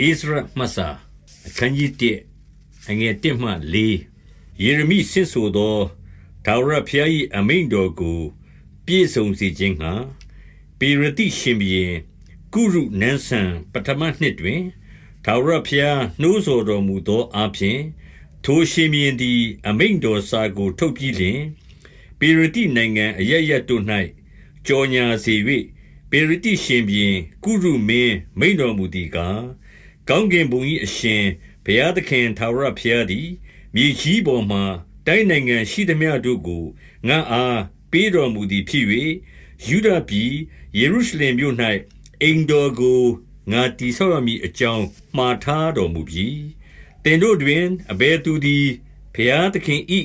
ဣဇရမစာအခန်းကြီး1အငယ်1မှ4ယေရမိဆင့်ဆိုသောထာဝရဘုရား၏အမိန့်တော်ကိုပြည့်စုံစေခြင်းငှါပေရသိရှင်ဘုရင်ကုရုနန်းစံပထမနှစ်တွင်ထာဝရဘုရားနှိုးဆော်တော်မူသောအားဖြင့်ထိုရှင်ဘုရင်သည်အမိန့်တော်စာကိုထုတ်ပြီးလျှင်ပေရသိနိုင်ငံအရပ်ရပ်တို့၌ကြော်ငြာစေ၍ပေရသိရှင်ဘုရင်ကုရုမင်းမိန့်တော်မူသည်ကားကောင်းကင်ဘုံ၏အရှင်ဘုရားသခင်ထာဝရဘုရားသည်မြေကြီးပေါ်မှတိုင်းနိုင်ငံရှိသမျှတို့ကိုငါအားပေးတော်မူသည်ဖြစ်၍ယူဒပြည်ယေရုရှလင်မြို့၌အိမ်တော်ကိုငါတည်ဆောက်ရမည်အကြောင်းမှားထားတော်မူပြီတင်တို့တွင်အဘယ်သူသည်ဘုရားသခင်၏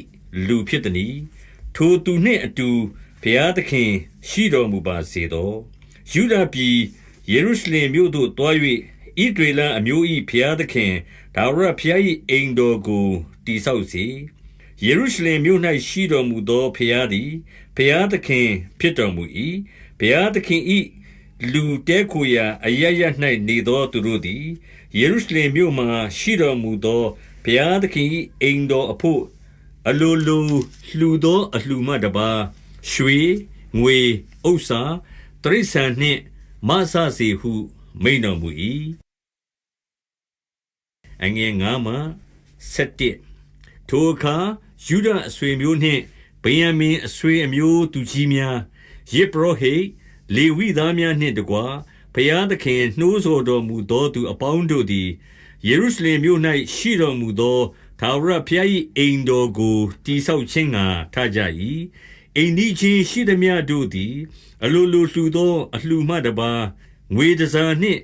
လူဖြစ်သည်။ထိုသူနှင့်အတူဘုရားသခင်ရှိတော်မူပါစေသော။ယူဒပြည်ယေရုရှလင်မြို့သို့တွား၍ဣဒရေလအမျိုး၏ဘုရားသခင်ထာဝရဘုရား၏အိမ်တော်ကိုတည်ဆောက်စေ။ယေရုရှလင်မြို့၌ရှိတော်မူသောဘုရားသည်ဘုရားသခင်ဖြစ်တော်မူ၏။ဘုရားသခင်၏လူတဲခိုရာအရပ်ရပ်၌နေသောသူတို့သည်ယေရုရှလင်မြို့မှရှိတော်မူသောဘုရားသခင်၏အိမ်တော်အဖို့အလိုလိုလှူသောအလှူမှတပါရွှေငွေဥစ္စာတရိษံနှင့်မဆစေဟုမိန့်တော်မူ၏အငယ်9မှ17ထိုအခါယူဒအဆွေမျိုးနှင့်ဗင်ယမင်အဆွေအမျိုးသူကြီးများယေဘရဟိတ်လေဝိသားများနှင့်တကွာဘုရားသခင်နှိုးဆော်တော်မူသောသူအပေါင်းတို့သည်ယေရုရှလင်မြို့၌ရှိတော်မူသောထာဝရဘုရား၏အိမ်တော်ကိုတည်ဆောက်ခြင်းငှါထကြ၏အိမ်နီးချင်းရှိသမျှတို့သည်အလိုလိုလှူသောအလှူမှတပါငွေတစားနှင့်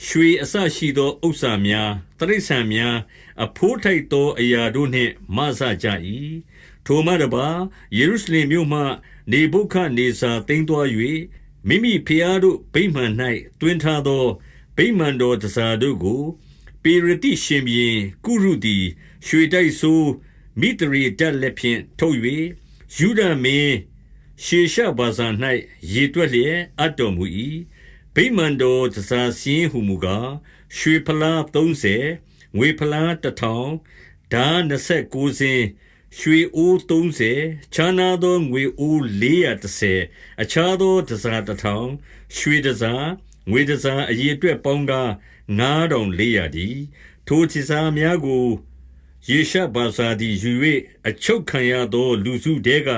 ရွှေအစရှိသောဥစ္စာများတရိษံများအဖိုးထိုက်သောအရာတို့နှင့်မဆကြ၏ထိုမှတပါယေရုရှလင်မြို့မှနေဗုခဒ်နေဇာသိမ်းသွား၍မိမိဖျားတို့ဗိမာန်၌တွင်ထားသောဗိမာန်တော်တစားတို့ကိုပေရသိရှင်ဘုရင်ကုရုသည်ရွှေတိုက်ဆိုးမိတရီတက်လက်ဖြင့်ထုတ်၍ယူဒမင်းရှေရှဗာဇာ၌ရေတွက်လျက်အပ်တော်မူ၏ဗိမာန်တော်တစားစင်းဟုမူကားရွှေဖလား30ငွေဖလား1000ဓာ29စင်းရွှေအိုး30ခြားနာသောငွေအိုး430အခြားသောတစား1000ရွှေတစားငွေတစားအရေအတွက်ပေါင်းကား9400ဒီထိုတစားများကိုယေရှဗာဇာသည်ယူ၍အချုပ်ခံရသောလူစုတဲက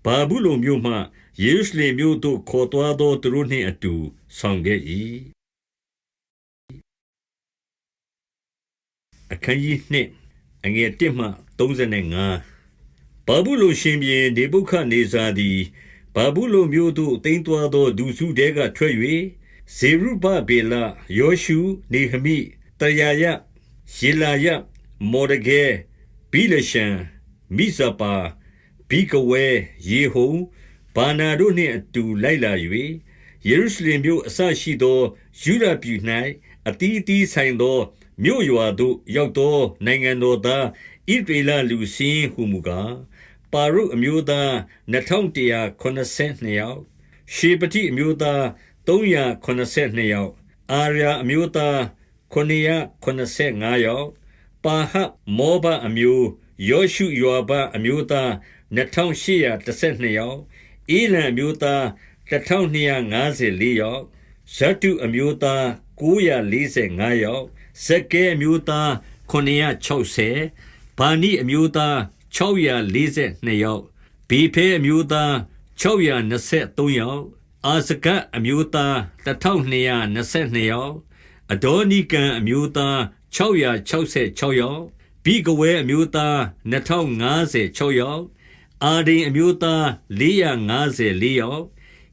ဘာဘူးလုံမြို့မှယေရုရှလင်မြို့သို့ခေါ်သွားသောသူတို့နှင့်အတူဆောင်ခဲ့၏အခန်းကြီးနှင့်အငယ်1မှ35ဘာဘူးလုံရှင်ဘုရင်နေဗုခဒ်နေဇာသည်ဘာဘူးလုံမြို့သို့သိမ်းသွားသောလူစုတဲကထွက်၍ဇေရုဗဗေလယောရှုနေဟမိတယာယယေလာယမော်ဒဂဲဘိလရှံမိဇပါဘိကဝဲယေဟုံဘာနာတို့နှင့်အတူလိုက်လာ၍ယေရုရှလင်မြို့အစရှိသောယူဒပြည်၌အတီးတီးဆိုင်သောမြို့ရွာသို့ရောက်သောနိုင်ငံတော်သားဣသရေလလူစင်းဟုမူကားပါရုအမျိုးသား2182ယောက်ရှေပတိအမျိုးသား382ယောက်အာရာအမျိုးသား985ယောက်ပါဟမောဘအမျိုးယောရှုယွာဘအမျိုးသား2812ယောက်အေလံအမျိုးသား1254ယောက်ဇတုအမျိုးသား945ယောက်ဇက်ကဲအမျိုးသား960ဗာနိအမျိုးသား642ယောက်ဘေဖဲအမျိုးသား623ယောက်အာဇဂတ်အမျိုးသား1222ယောက်အဒေါနိကံအမျိုးသား666ယောက်ဘိကဝဲအမျိုးသား2056ယောက်အာဒိန်အမျိုးသား454ယောက်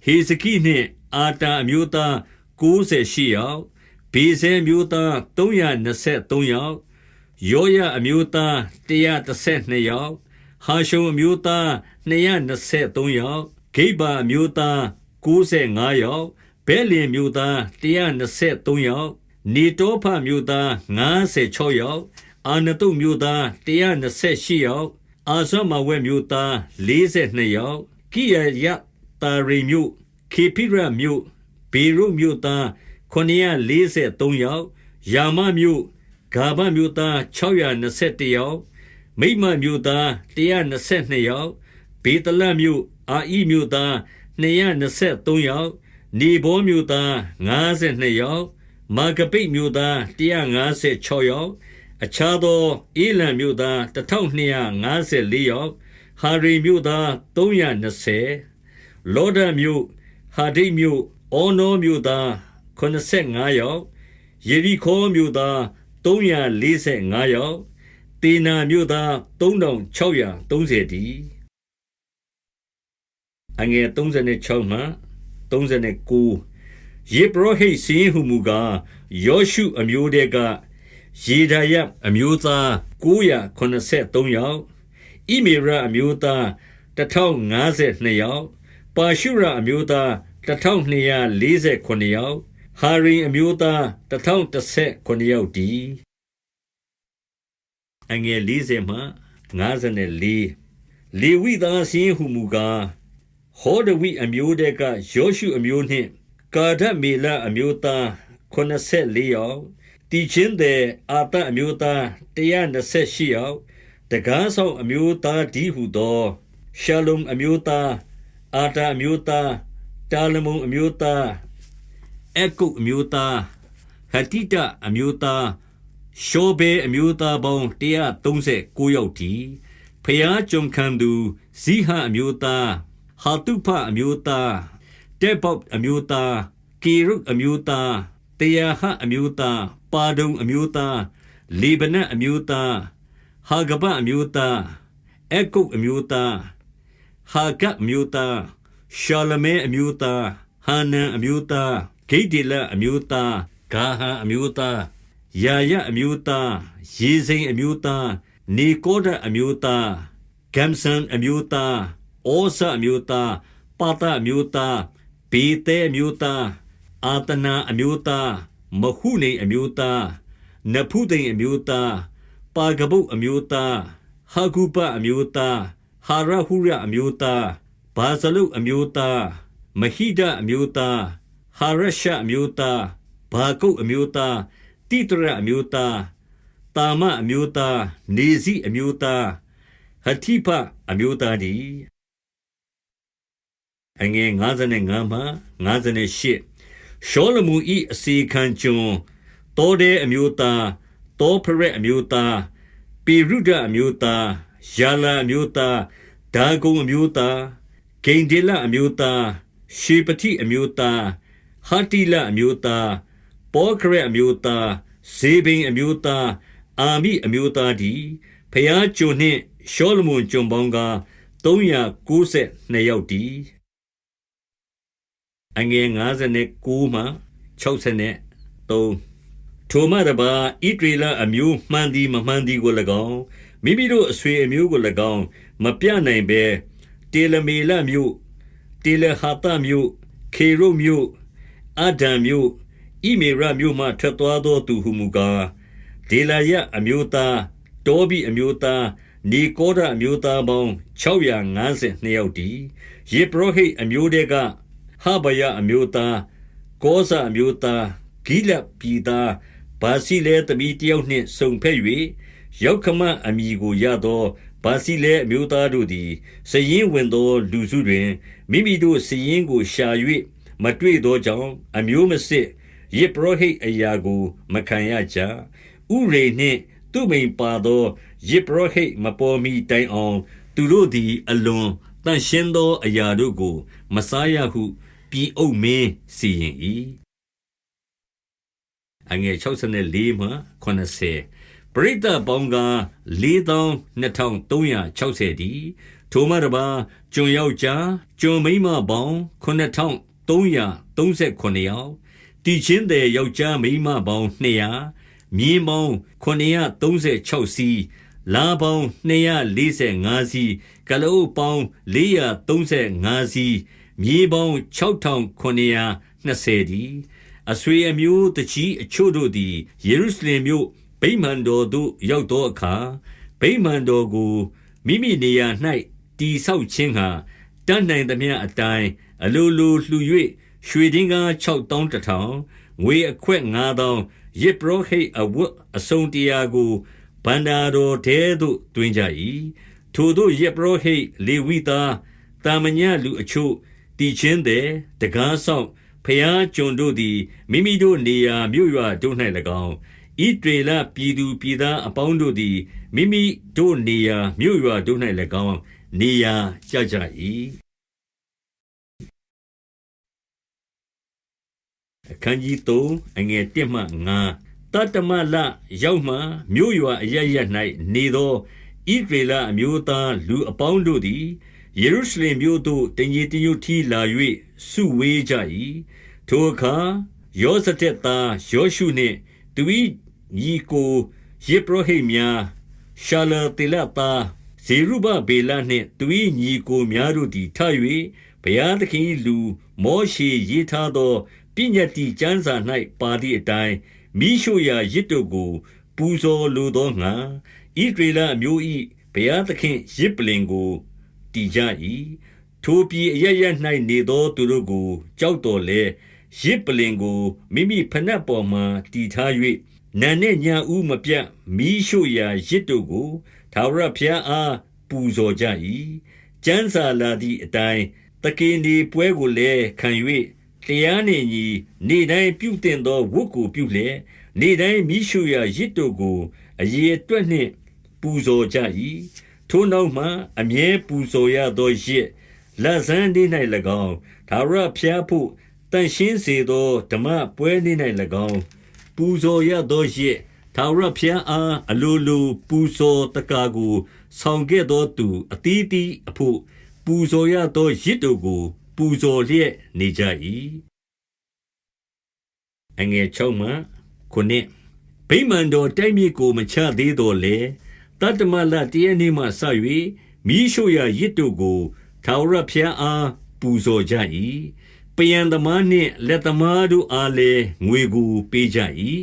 ဟေဇကိနှင့်အာတာအမျိုးသား98ယောက်ဘေဇဲအမျိုးသား323ယောက်ယောယအမျိုးသား132ယောက်ဟာရှုံအမျိုးသား223ယောက်ဂိဗာအမျိုးသား95ယောက်ဗဲလင်မျိုးသား123ယောက်နေတောဖမျိုးသား56ယောက်အာနတုမျိုးသား128ယောက်အာဇမဝဲမျိုးသား42ယောက်ကိယယတာရိမျိုးခေဖိရမျိုးဘေရုမျိုးသား943ယောက် ယာမမြို့ဂါဘမြို့သား621ယောက်မိမ္မမြို့သား122ယောက်ဘေတလမြို့အာဣမြို့သား223ယောက်နေဘောမြို့သား52ယောက်မာဂပိတ်မြို့သား156ယောက်အခြားသောအေလံမြို့သား1254ယောက်ဟာရိမြို့သား320လောဒမြို့ဟာဒိတ်မြို့အောနောမြို့သား85ယောက်ယေရီခေါမြို့သား345ယောက်တေနာမြို့သား3630တည်းအငယ်36မှ39ယေဘရဟိတ်စင်းဟုမူကားယောရှုအမျိုးတဲကယေဒယအမျိုးသား983ယောက်ဣမေရအမျိုးသား1052ယောက်ပါရှုရအမျိုးသား1248ယောက်ဟာရိအမျိုးသား1019ယောက်တည်းအငယ်40မှ54လေဝိသားစင်းဟုမူကားဟောဒဝိအမျိုးတဲကယောရှုအမျိုးနှင့်ကာဒမေလအမျိုးသား84ယောက်တီချင်းတဲ့အာတအမျိုးသား128ယောက်တကားဆောင်အမျိုးသားဒီဟုသောရှလုံအမျိုးသားအာတာအမျိုးသားတာလမုန်အမျိုးသားအကုတ်အမျိုးသားဟတိတအမျိုးသားရှောဘေအမျိုးသားပေါင်း139ယောက်တည်းဖျားကြုံခံသူဇိဟအမျိုးသားဟာတုဖအမျိုးသားတေဘော့အမျိုးသားကေရုအမျိုးသားတေယဟအမျိုးသားပါဒုံအမျိုးသားလေဗနအမျိုးသားဟာဂဘအမျိုးသားအကုတ်အမျိုးသားဟာဂတ်အမျိုးသားရှာလမဲအမျိုးသားဟာနန်အမျိုးသားဂိဒေလအမျိုးသားဂါဟံအမျိုးသားယာယအမျိုးသားယေဇိန်အမျိုးသားနေကောဒအမျိုးသားဂမ်ဆန်အမျိုးသားဩဇအမျိုးသားပါတအမျိုးသားဘေတဲအမျိုးသားအာတနာအမျိုးသားမဟုနေအမျိုးသားနဖုသိန်အမျိုးသားပါဂဗုတ်အမျိုးသားဟာဂုပအမျိုးသားဟာရဟုရအမျိုးသားဘာဇလုအမျိုးသားမဟိဒအမျိုးသားဟာရရှအမျိုးသားဘာကုတ်အမျိုးသားတိတရအမျိုးသားတာမအမျိုးသားနေဇိအမျိုးသားဟတိဖအမျိုးသားဒီအငယ်55မှ58ရှောလမုန်၏အစီခံကျွန်တောဒဲအမျိုးသားတောဖရက်အမျိုးသားပေရုဒအမျိုးသားယာလာအမျိုးသားဒါဂုံအမျိုးသားဂိန်ဒေလအမျိုးသားရှေပတိအမျိုးသားဟာတိလအမျိုးသားပေါခရက်အမျိုးသားဇေဘိန်အမျိုးသားအာမိအမျိုးသားဒီဖျားကျွန်နှင့်ရှောလမုန်ကျွန်ပေါင်းက392ယောက်ဒီအငယ်59မှ63ထိုမှတပါဣဒရေလအမျိုးမှန်သည်မမှန်သည်ကို၎င်းမိမိတို့အဆွေအမျိုးကို၎င်းမပြနိုင်ဘဲတေလမေလမြို့တေလဟာတမြို့ခေရုမြို့အဒံမြို့ဣမေရမြို့မှထွက်သွားသောသူဟုမူကားဒေလာယအမျိုးသားတောဘိအမျိုးသားနေကောဒအမျိုးသားပေါင်း652ယောက်တည်းယေဘရဟိတ်အမျိုးတဲကဟဗယအမျိုးသားကောဇအမျိုးသားဂိလပြည်သားဘာစီလဲတမီတယောက်နှင့်စုံဖက်၍ရောက်ခမအမိကိုရသောဘာစီလဲအမျိုးသားတို့သည်စရင်ဝင်သောလူစုတွင်မိမိတို့စရင်ကိုရှာ၍မတွေ့သောကြောင့်အမျိုးမစစ်ယေဘရဟိတ်အရာကိုမခံရကြဥရေနှင့်သူမိန်ပါသောယေဘရဟိတ်မပေါ်မီတိုင်အောင်သူတို့သည်အလွန်တန်ရှင်းသောအရာတို့ကိုမစားရဟုပြည်အုပ်မင်းစီရင်၏အငယ်64မှ80ပရိသတ်ပေါင်းက42,360တည်းထိုမှတပါကျွန်ယောက်ျားကျွန်မိန်းမပေါင်း9,339ယောက်တည်ချင်းတဲ့ယောက်ျားမိန်းမပေါင်း200မြင်းပေါင်း936စီးလားပေါင်း245စီးကလုတ်ပေါင်း435စီးမြေပေါင်း6,920တည်းအဆွေအမျိုးတကြီးအချို့တို့သည်ယေရုရှလင်မြို့ဗိမာန်တော်သို့ရောက်သောအခါဗိမာန်တော်ကိုမိမိနေရာ၌တည်ဆောက်ခြင်းဟာတတ်နိုင်သမျှအတိုင်းအလိုလိုလှူ၍ရွှေဒင်္ဂါ6,100 ငွေအခွက်9000ယစ်ပရောဟိတ်အဝတ်အစုံတရာကိုဗန္တာတော်ထဲသို့တွင်ကြ၏ထိုသို့ယစ်ပရောဟိတ်လေဝိသားတာမညလူအချို့တည်ခြင်းသည်တကားဆောင်ဖျားကျွန်တို့သည်မိမိတို့နေရာမြို့ရွာတို့၌၎င်းဣဒေလပြည်သူပြည်သားအပေါင်းတို့သည်မိမိတို့နေရာမြို့ရွာတို့၌၎င်းနေရာကျကြ၏အခန်းကြီး3အငယ်1မှ5တတမလရောက်မှမြို့ရွာအရရ၌နေသောဣဒေလအမျိုးသားလူအပေါင်းတို့သည်ယေရုရှလင်မြို့သို့တညီတညွတ်ထီလာ၍စုဝေးကြ၏ထိုအခါယောဇတက်သားယောရှုနှင့်သူ၏ညီကိုယေပရောဟိတ်များရှာလတေလသားဇေရုဘဗေလနှင့်သူ၏ညီကိုများတို့သည်ထ၍ဘုရားသခင်၏လူမောရှေရေးထားသောပညတ္တိကျမ်းစာ၌ပါသည့်အတိုင်းမိရှုရာရစ်တို့ကိုပူဇော်လိုသောငါဣဒေလအမျိုး၏ဘုရားသခင်ရစ်ပလင်ကိုတည်ကြ၏ထိုပြည်အရရ၌နေသောသူတို့ကိုကြောက်တော်လဲရစ်ပလင်ကိုမိမိဖနက်ပေါ်မှတည်ထား၍နံနှင့်ညဦးမပြတ်မိရှုရာရစ်တို့ကိုထာဝရဘုရားအားပူဇော်ကြ၏ကျမ်းစာလာသည့်အတိုင်းတကေနေပွဲကိုလည်းခံ၍တရားနှင့်ညီနေ့တိုင်းပြုတင်သောဝတ်ကိုပြုလျက်နေ့တိုင်းမိရှုရာရစ်တို့ကိုအရေအတွက်နှင့်ပူဇော်ကြ၏ထိုနောက်မှအမြဲပူဇော်ရသောရစ်လက်ဇန်းနေ့၌၎င်းထာဝရဘုရားဖို့တန်ရှင်းစေသောဓမ္မပွဲနေ့၌၎င်းပူဇော်ရသောရစ်ထာဝရဘုရားအားအလိုလိုပူဇော်တကာကိုဆောင်ခဲ့သောသူအသီးသီးအဖို့ပူဇော်ရသောရစ်တို့ကိုပူဇော်လျက်နေကြ၏အငယ်6မှ9ဗိမာန်တော်တိုက်မြစ်ကိုမချသေးတော်လေတတမလတရနေ့မှစ၍မိရှုရာရစ်တို့ကိုထာဝရဘုရားအားပူဇော်ကြ၏ပယံသမားနှင့်လက်သမားတို့အားလည်းငွေကိုပေးကြ၏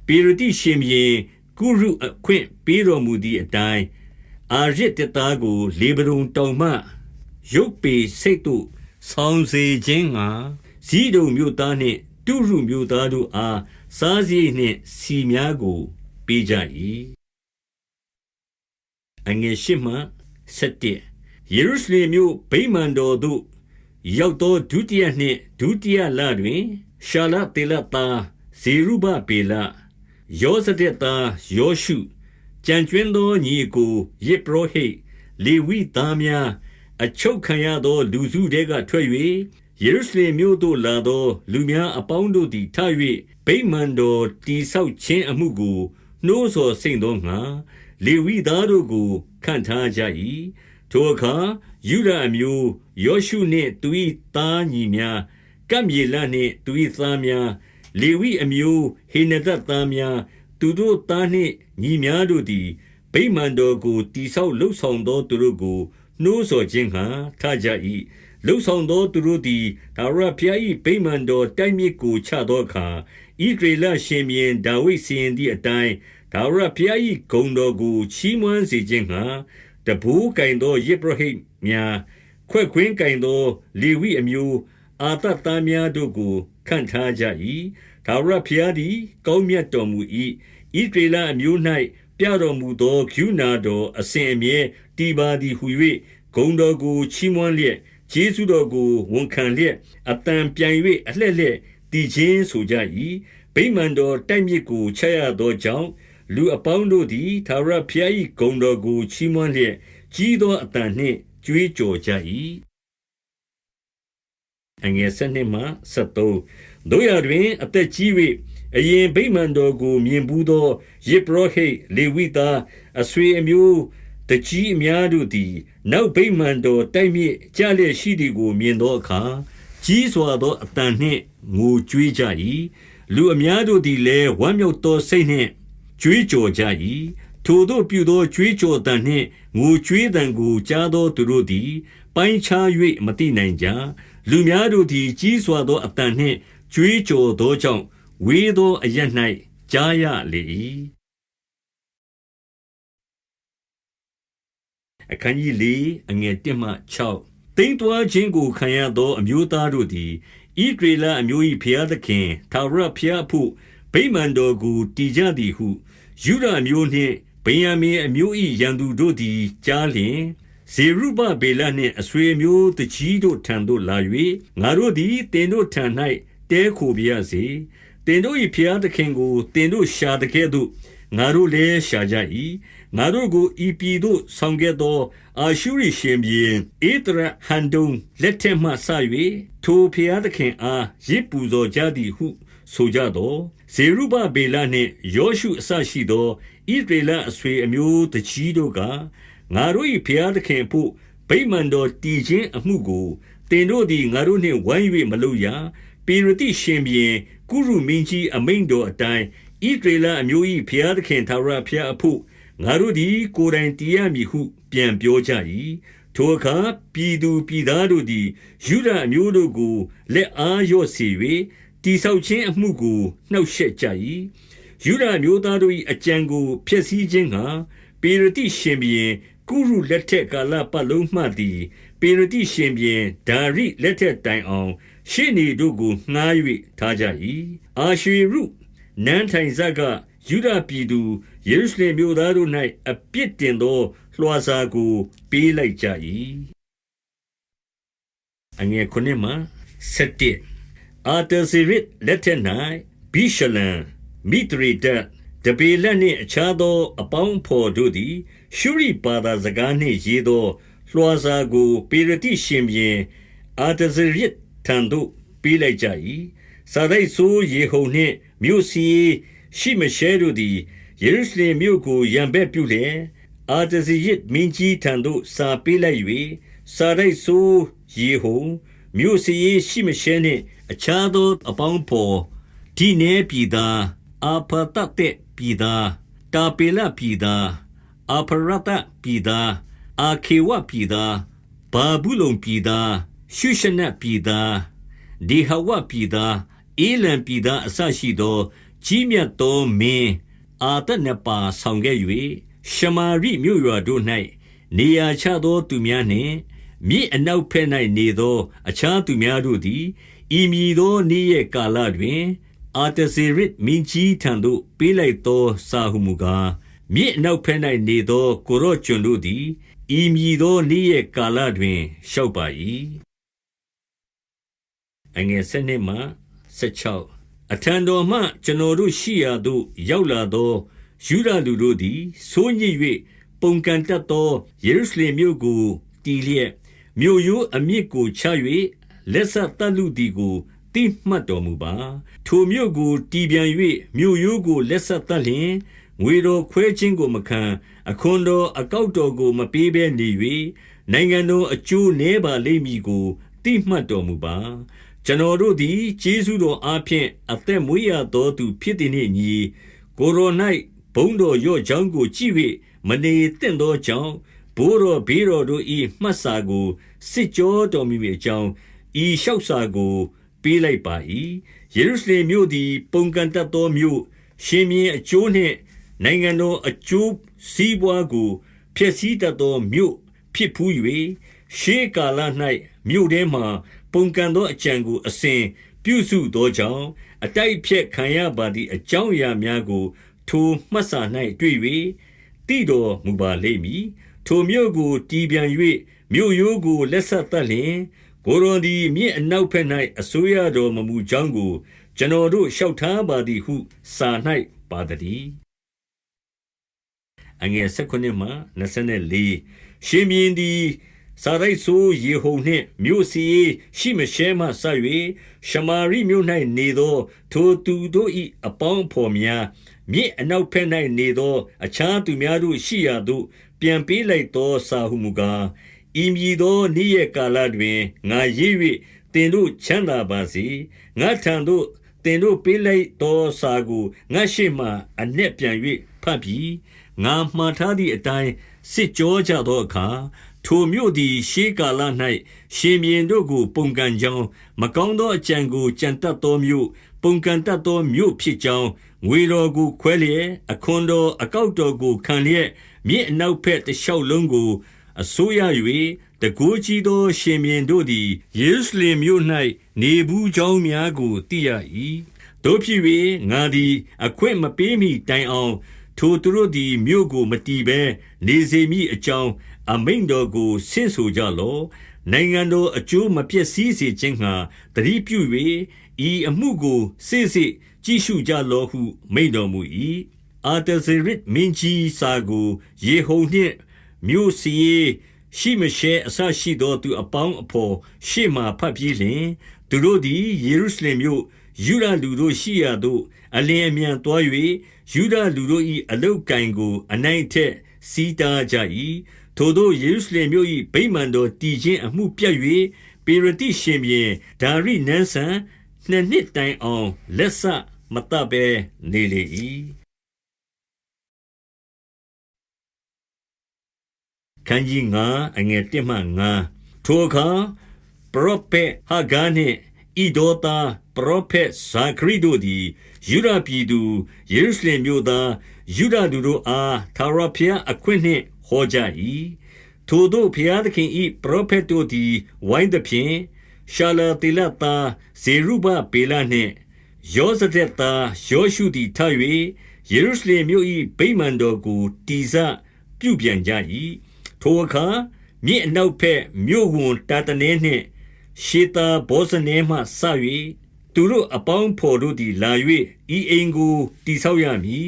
ပေရတိရှင်ဘုရင်ကုရုအခွင့်ပေးတော်မူသည့်အတိုင်းအာရစ်တသားကိုလေဗနုန်တောင်မှရုပ်ပေစိတ်တို့ဆောင်စေခြင်းငှာဇိဒုန်မြို့သားနှင့်တုရုမြို့သားတို့အားစားစရိတ်နှင့်စီများကိုပေးကြ၏အငယ်8မှ17ယေရုရှလင်မြို့ဗိမာန်တော်သို့ရောက်သောဒုတိယနှင့်ဒုတိယလတွင်ရှာလတေလသားဇေရုဘဗေလယောဇဒက်သားယောရှုကြံကျွင်းသောညီကိုယေပရောဟိတ်လေဝိသားများအချုပ်ခံရသောလူစုတဲကထွက်၍ယေရုရှလင်မြို့သို့လာသောလူများအပေါင်းတို့သည်ထ၍ဗိမာန်တော်တိဆောက်ခြင်းအမှုကိုနှိုးဆော်စိမ့်သောငါလေဝိသားတို့ကိုခန့်ထားကြ၏ထိုအခါယုဒအမျိုးယောရှုနှင့်သူ၏သားညီများကပ်မြေလနှင့်သူ၏သားများလေဝိအမျိုးဟေနဒတ်သားများသူတို့သားနှင့်ညီများတို့သည်ဗိမာန်တော်ကိုတိဆောက်လှုပ်ဆောင်သောသူတို့ကိုနှိုးဆော်ခြင်းဟံထကြ၏လှုပ်ဆောင်သောသူတို့သည်ထာဝရဘုရား၏ဗိမာန်တော်တိုက်မြစ်ကိုချသောအခါဣသရေလရှင်ဘုရင်ဒါဝိဒ်စီရင်သည့်အတိုင်းထာဝရဘုရား၏ဂုဏ်တော်ကိုချီးမွမ်းစေခြင်းဟံတဘိုးကင်သောယေဘရဟိတ်များခွက်ခွင်းကင်သောလေဝိအမျိုးအာသသားများတို့ကိုခန့်ထားကြ၏ထာဝရဘုရားသည်ကောင်းမြတ်တော်မူ၏ဣသရေလအမျိုး၌ပြတော်မူသောကရုဏာတော်အစဉ်အမြဲတည်ပါသည်ဟု၍ဂုဏ်တော်ကိုချီးမွမ်းလျက်ကျေးဇူးတော်ကိုဝန်ခံလျက်အတန်ပြန်၍အလှဲ့လှဲ့တည်ခြင်းဆိုကြ၏ဗိမာန်တော်တိုက်မြစ်ကိုချရသောကြောင့်လူအပေါင်းတို့သည်ထာဝရဘုရား၏ဂုဏ်တော်ကိုချီးမွမ်းလျက်ကြီးသောအတန်နှင့်ကြွေးကြော်ကြ၏အငယ်7မှ73တို့ရတွင်အသက်ကြီး၍အရင်ဗိမာန်တော်ကိုမြင်ဘူးသောယေပရောဟိတ်လေဝိသားအဆွေအမျိုးတကြီးအများတို့သည်နောက်ဗိမာန်တော်တိုက်မြစ်ကြလျက်ရှိသည်ကိုမြင်သောအခါကြီးစွာသောအတန်နှင့်ငိုကြွေးကြ၏လူအများတို့သည်လည်းဝမ်းမြောက်သောစိတ်နှင့်ကြွေးကြော်ကြ၏ထိုသို့ပြုသောကြွေးကြော်သံနှင့်ငိုကြွေးသံကိုကြားသောသူတို့သည်ပိုင်းခြား၍မသိနိုင်ကြလူများတို့သည်ကြီးစွာသောအတန်နှင့်ကြွေးကြော်သောကြောင့်ဝေးသောအရပ်၌ကြားရလေ၏အခန်းကြီး4အငယ်1မှ6တိမ်တွားခြင်းကိုခံရသောအမျိုးသားတို့သည် ဒေလအမျိုး၏ဘုရားသခင်ထာဝရဘုရားအဖို့ဗိမာန်တော်ကိုတည်ကြသည်ဟုယုဒအမျိုးနှင့်ဗင်္ယာမိန်အမျိုး၏ရန်သူတို့သည်ကြားလျှင်ဇေရုဗဗေလနှင့်အဆွေအမျိုးတကြီးတို့ထံသို့လာ၍ငါတို့သည်တင်တို့ထံ၌တဲခိုပြရစေတင်တို့၏ဘုရားသခင်ကိုတင်တို့ရှာတကဲ့သို့ငါတို့လည်းရှာကြ၏ငါတို့ကိုဤပြည်သို့ဆောင်ခဲ့သောအာရှုရိရှင်ဘုရင်ဧဒရဟန်ဒုံလက်ထက်မှစ၍ထိုဘုရားသခင်အားရစ်ပူဇော်ကြသည်ဟုဆိုကြသောဇေရုဗဗေလနှင့်ယောရှုအစရှိသောဣသရေလအဆွေအမျိုးတကြီးတို့ကငါတို့၏ဘုရားသခင်ဖို့ဗိမာန်တော်တည်ခြင်းအမှုကိုတင်တို့သည်ငါတို့နှင့်ဝိုင်း၍မလုပ်ရပေရတိရှင်ဘုရင်ကုရုမင်းကြီးအမိန့်တော်အတိုင်းဣသရေလအမျိုး၏ဘုရားသခင်ထာဝရဘုရားအဖို့ငါတို့သည်ကိုယ်တိုင်တည်ရမည်ဟုပြန်ပြောကြ၏ထိုအခါပြည်သူပြည်သားတို့သည်ယုဒအမျိုးတို့ကိုလက်အားလျော့စေ၍တိဆောက်ခြင်းအမှုကိုနှောက်ယှက်ကြ၏ယုဒအမျိုးသားတို့၏အကြံကိုဖျက်ဆီးခြင်းငှာပေရတိရှင်ဘုရင်ကုရုလက်ထက်ကာလပတ်လုံးမှသည်ပေရတိရှင်ဘုရင်ဒါရိလက်ထက်တိုင်အောင်ရှေ့နေတို့ကိုငှား၍ထားကြ၏အာရွှေရုနန်းထိုင်စကယုဒပြည်သူယေရုရှလင်မြို့သားတို့၌အပြစ်တင်သောလွှာစာကိုပေးလိုက်ကြ၏အငယ်9မှ17အာတဇေရစ်လက်ထက်၌ဘိရှလံမိတရီဒတ်တပေလက်နှင့်အခြားသောအပေါင်းဖော်တို့သည်ရှုရိဘာသာစကားနှင့်ရေးသောလွှာစာကိုပေရတိရှင်ဘုရင်အာတဇေရစ်ထံသို့ပေးလိုက်ကြ၏စာတိုက်ဆိုးယေဟုန်နှင့်မြို့စီရှိမရှဲတို့သည်ယေရုရှလင်မြို့ကိုရန်ဘက်ပြုလျက်အာတဇေရစ်မင်းကြီးထံသို့စာပေးလိုက်၍စာတိုက်ဆိုးယေဟုန်မြို့စီရှိမရှဲနှင့်အခြားသောအပေါင်းဖော်ဒီနေပြည်သားအာဖတတက်ပြည်သားတာပေလပြည်သားအာဖရတပြည်သားအာခေဝပြည်သားဘာဘူးလုံပြည်သားရှုရှနပြည်သားဒီဟဝပြည်သားအေလံပြည်သားအစရှိသောကြီးမြတ်သောမင်းအာတနပါဆောင်ခဲ့၍ရှမာရိမြို့ရွာတို့၌နေရာချသောသူများနှင့်မြစ်အနောက်ဘက်၌နေသောအခြားသူများတို့သည်ဤမည်သောနေ့ရက်ကာလတွင်အာတဇေရစ်မင်းကြီးထံသို့ပေးလိုက်သောစာဟုမူကားမြစ်အနောက်ဘက်၌နေသောကိုရော့ကျွန်တို့သည်ဤမည်သောနေ့ရက်ကာလတွင်လျှောက်ပါ၏အငယ်7မှ16အထံတော်မှကျွန်တော်တို့ရှိရာသို့ရောက်လာသောယူဒလူတို့သည်ဆိုးညစ်၍ပုန်ကန်တတ်သောယေရုရှလင်မြို့ကိုတည်လျက်မြို့ရိုးအမြစ်ကိုချ၍လက်ဆက်တတ်လူသည်ကိုတိမှတ်တော်မူပါထိုမြို့ကိုတည်ပြန်၍မြို့ရိုးကိုလက်ဆက်တတ်လျင်ငွေတော်ခွဲခြင်းကိုမခံအခွန်တော်အကောက်တော်ကိုမပေးဘဲနေ၍နိုင်ငံတော်အကျိုးနည်းပါလိမ့်မည်ကိုတိမှတ်တော်မူပါကျွန်တော်တို့သည်ကျေးဇူးတော်အားဖြင့်အသက်မွေးရသောသူဖြစ်သည်နှင့်ညီကိုယ်တော်၌ဘုန်းတော်ရော့ချောင်းကိုကြည့်၍မနေသင့်သောကြောင့်ဘိုးတော်ဘေးတော်တို့၏မှတ်စာကိုစစ်ကြောတော်မူမည်အကြောင်းဤလျှောက်စာကိုပေးလိုက်ပါ၏ယေရုရှလင်မြို့သည်ပုန်ကန်တတ်သောမြို့ရှင်မြင်းအကျိုးနှင့်နိုင်ငံတော်အကျိုးစီးပွားကိုဖျက်ဆီးတတ်သောမြို့ဖြစ်ဖူး၍ရှေးကာလ၌မြို့ထဲမှပုန်ကန်သောအကြံကိုအစဉ်ပြုစုသောကြောင့်အတိုက်ဖြက်ခံရပါသည့်အကြောင်းအရာများကိုထိုမှတ်စာ၌တွေ့၍တည်တော်မူပါလိမ့်မည်ထိုမြို့ကိုတည်ပြန်၍မြို့ရိုးကိုလက်ဆက်တတ်လျင်ကိုယ်တော်သည်မြစ်အနောက်ဘက်၌အစိုးရတော်မမူကြောင်းကိုကျွန်တော်တို့လျှောက်ထားပါသည်ဟုစာ၌ပါတည်းအငယ်19မှ24ရှင်ဘုရင်သည်စာရိုက်ဆိုးယေဟုန်နှင့်မြို့စီရှိမရှဲမှဆ၍ရှမာရိမြို့၌နေသောထိုသူတို့၏အပေါင်းဖော်များမြစ်အနောက်ဘက်၌နေသောအခြားသူများတို့ရှိရာသို့ပြန်ပေးလိုက်သောစာဟုမူကားဤမည်သောနေ့ရက်ကာလတွင်ငါရေး၍တင်တို့ချမ်းသာပါစေငါထံသို့တင်တို့ပေးလိုက်သောစာကိုငါရှိမှအ내ပြန်၍ဖတ်ပြီးငါမှားထားသည့်အတိုင်းစစ်ကြောကြသောအခါထိုမြို့သည်ရှေးကာလ၌ရှင်ဘုရင်တို့ကိုပုန်ကန်ကြောင်းမကောင်းသောအကြံကိုကြံတတ်သောမြို့ပုန်ကန်တတ်သောမြို့ဖြစ်ကြောင်းငွေတော်ကိုခွဲလျက်အခွန်တော်အကောက်တော်ကိုခံလျက်မြစ်အနောက်ဘက်တစ်လျှောက်လုံးကိုအစိုးရ၍ တကိုးကြီးသောရှင်မြင်းတို့သည်ယေရုရှလင်မြို့၌နေဘူးကြောင်းများကိုသိရ၏တို့ဖြစ်၍ငါသည်အခွင့်မပေးမီတိုင်အောင်ထိုသူတို့သည်မြို့ကိုမတီးဘဲနေစေမည်အကြောင်းအမိန့်တော်ကိုဆင့်ဆိုကြလော့နိုင်ငံတော်အကျိုးမပျက်စီးစေခြင်းငှာတတိပြု၍ဤအမှုကိုစစ်စစ်ကြည့်ရှုကြလော့ဟုမိန့်တော်မူ၏အာတဇေရစ်မင်းကြီးစာကိုယေဟုန်နှင့်မြို့စီရှိမရှဲအဆရှိသောသူအပေါင်းအဖော်ရှေ့မှဖတ်ပြီးလျှင်သူတို့သည်ယေရုရှလင်မြို့ယူဒလူတို့ရှိရာသို့အလင်းအမြန်သွား၍ယူဒလူတို့၏အလုတ်ကင်ကိုအနိုင်ထက်စီးတားကြ၏ထိုတို့ယေရုရှလင်မြို့၏ဗိမာန်တော်တည်ခြင်းအမှုပြတ်၍ပေရတိရှင်ဘုရင်ဒါရိနန်းဆန်နှစ်နှစ်တိုင်အောင်လက်ဆမတတ်ဘဲနေလေ၏ခန်းကြီး9အငယ်1မှ9ထိုအခါပရောဖက်ဟာဂန်နှင့်ဣဒေါသားပရောဖက်ဇာခရိတို့သည်ယူဒပြည်သူယေရုရှလင်မြို့သားယူဒလူတို့အားထာဝရဘုရားအခွင့်နှင့်ဟောကြ၏ထိုတို့ဘုရားသခင်၏ပရောဖက်တို့သည်ဝိုင်းသဖြင့်ရှာလတေလသားဇေရုဘပေလနှင့်ယောဇဒက်သားယောရှုသည်ထ၍ယေရုရှလင်မြို့၏ဗိမာန်တော်ကိုတည်စပြုပြန်ကြ၏ထိုအခါမြစ်အနောက်ဘက်မြို့ဝန်တာတနဲနှင့်ရှေတာဘောဇနဲမှဆ၍သူတို့အပေါင်းဖော်တို့သည်လာ၍ဤအိမ်ကိုတိဆောက်ရမည်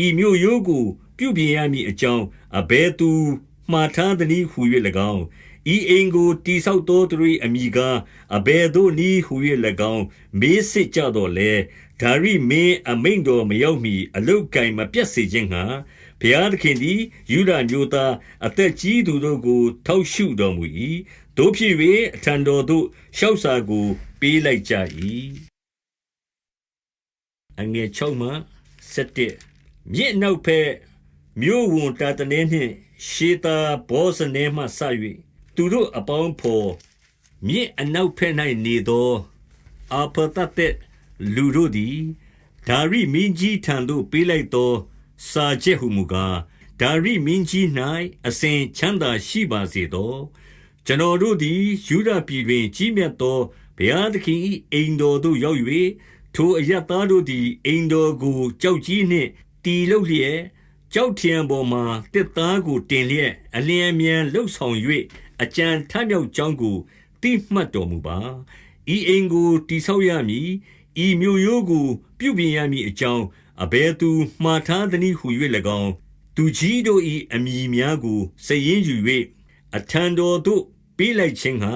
ဤမြို့ရိုးကိုပြုပြင်ရမည်အကြောင်းအဘဲသူမှားထားသည်ဟု၍၎င်းဤအိမ်ကိုတိဆောက်သောသူ၏အမိကားအဘဲတို့နည်းဟု၍၎င်းမေးစစ်ကြတော်လဲဒါရိမင်းအမိန်တော်မရောက်မီအလုတ်ကင်မပြတ်စေခြင်းငှာဘုရားသခင်သည်ယူဒမျိုးသားအသက်ကြီးသူတို့ကိုထောက်ရှုတော်မူ၏တို့ဖြစ်၍အထံတော်သို့ရှောက်စာကိုပေးလိုက်ကြ၏အငယ်6မှ7မြစ်နောက်ဖက်မြို့ဝန်တာတနဲနှင့်ရှေတာဘောဇနဲမှဆ၍သူတို့အပေါင်းဖော်မြစ်အနောက်ဖက်၌နေသောအာဖတသက်လူတို့သည်ဒါရိမင်းကြီးထံသို့ပေးလိုက်သောစာချက်ဟုမူကားဒါရိမင်းကြီး၌အစဉ်ချမ်းသာရှိပါစေသောကျွန်တော်တို့သည်ယူဒပြည်တွင်ကြီးမြတ်သောဘုရားသခင်၏အိမ်တော်သို့ရောက်၍ထိုအရသားတို့သည်အိမ်တော်ကိုကြောက်ကြီးနှင့်တီလုပ်လျက်ကြောက်ထျံပေါ်မှတစ်သားကိုတင်လျက်အလျင်အမြန်လှုပ်ဆောင်၍အကြံထမြောက်ကြောင်းကိုတိမှတ်တော်မူပါဤအိမ်ကိုတိဆောက်ရမည်ဤမြို့ရိုးကိုပြုပြင်ရမည်အကြောင်းအဘဲသူမှားထားသည်ဟု၍၎င်းသူကြီးတို့၏အမည်များကိုစည်ရင်ယူ၍အထံတော်သို့ပေးလိုက်ခြင်းဟာ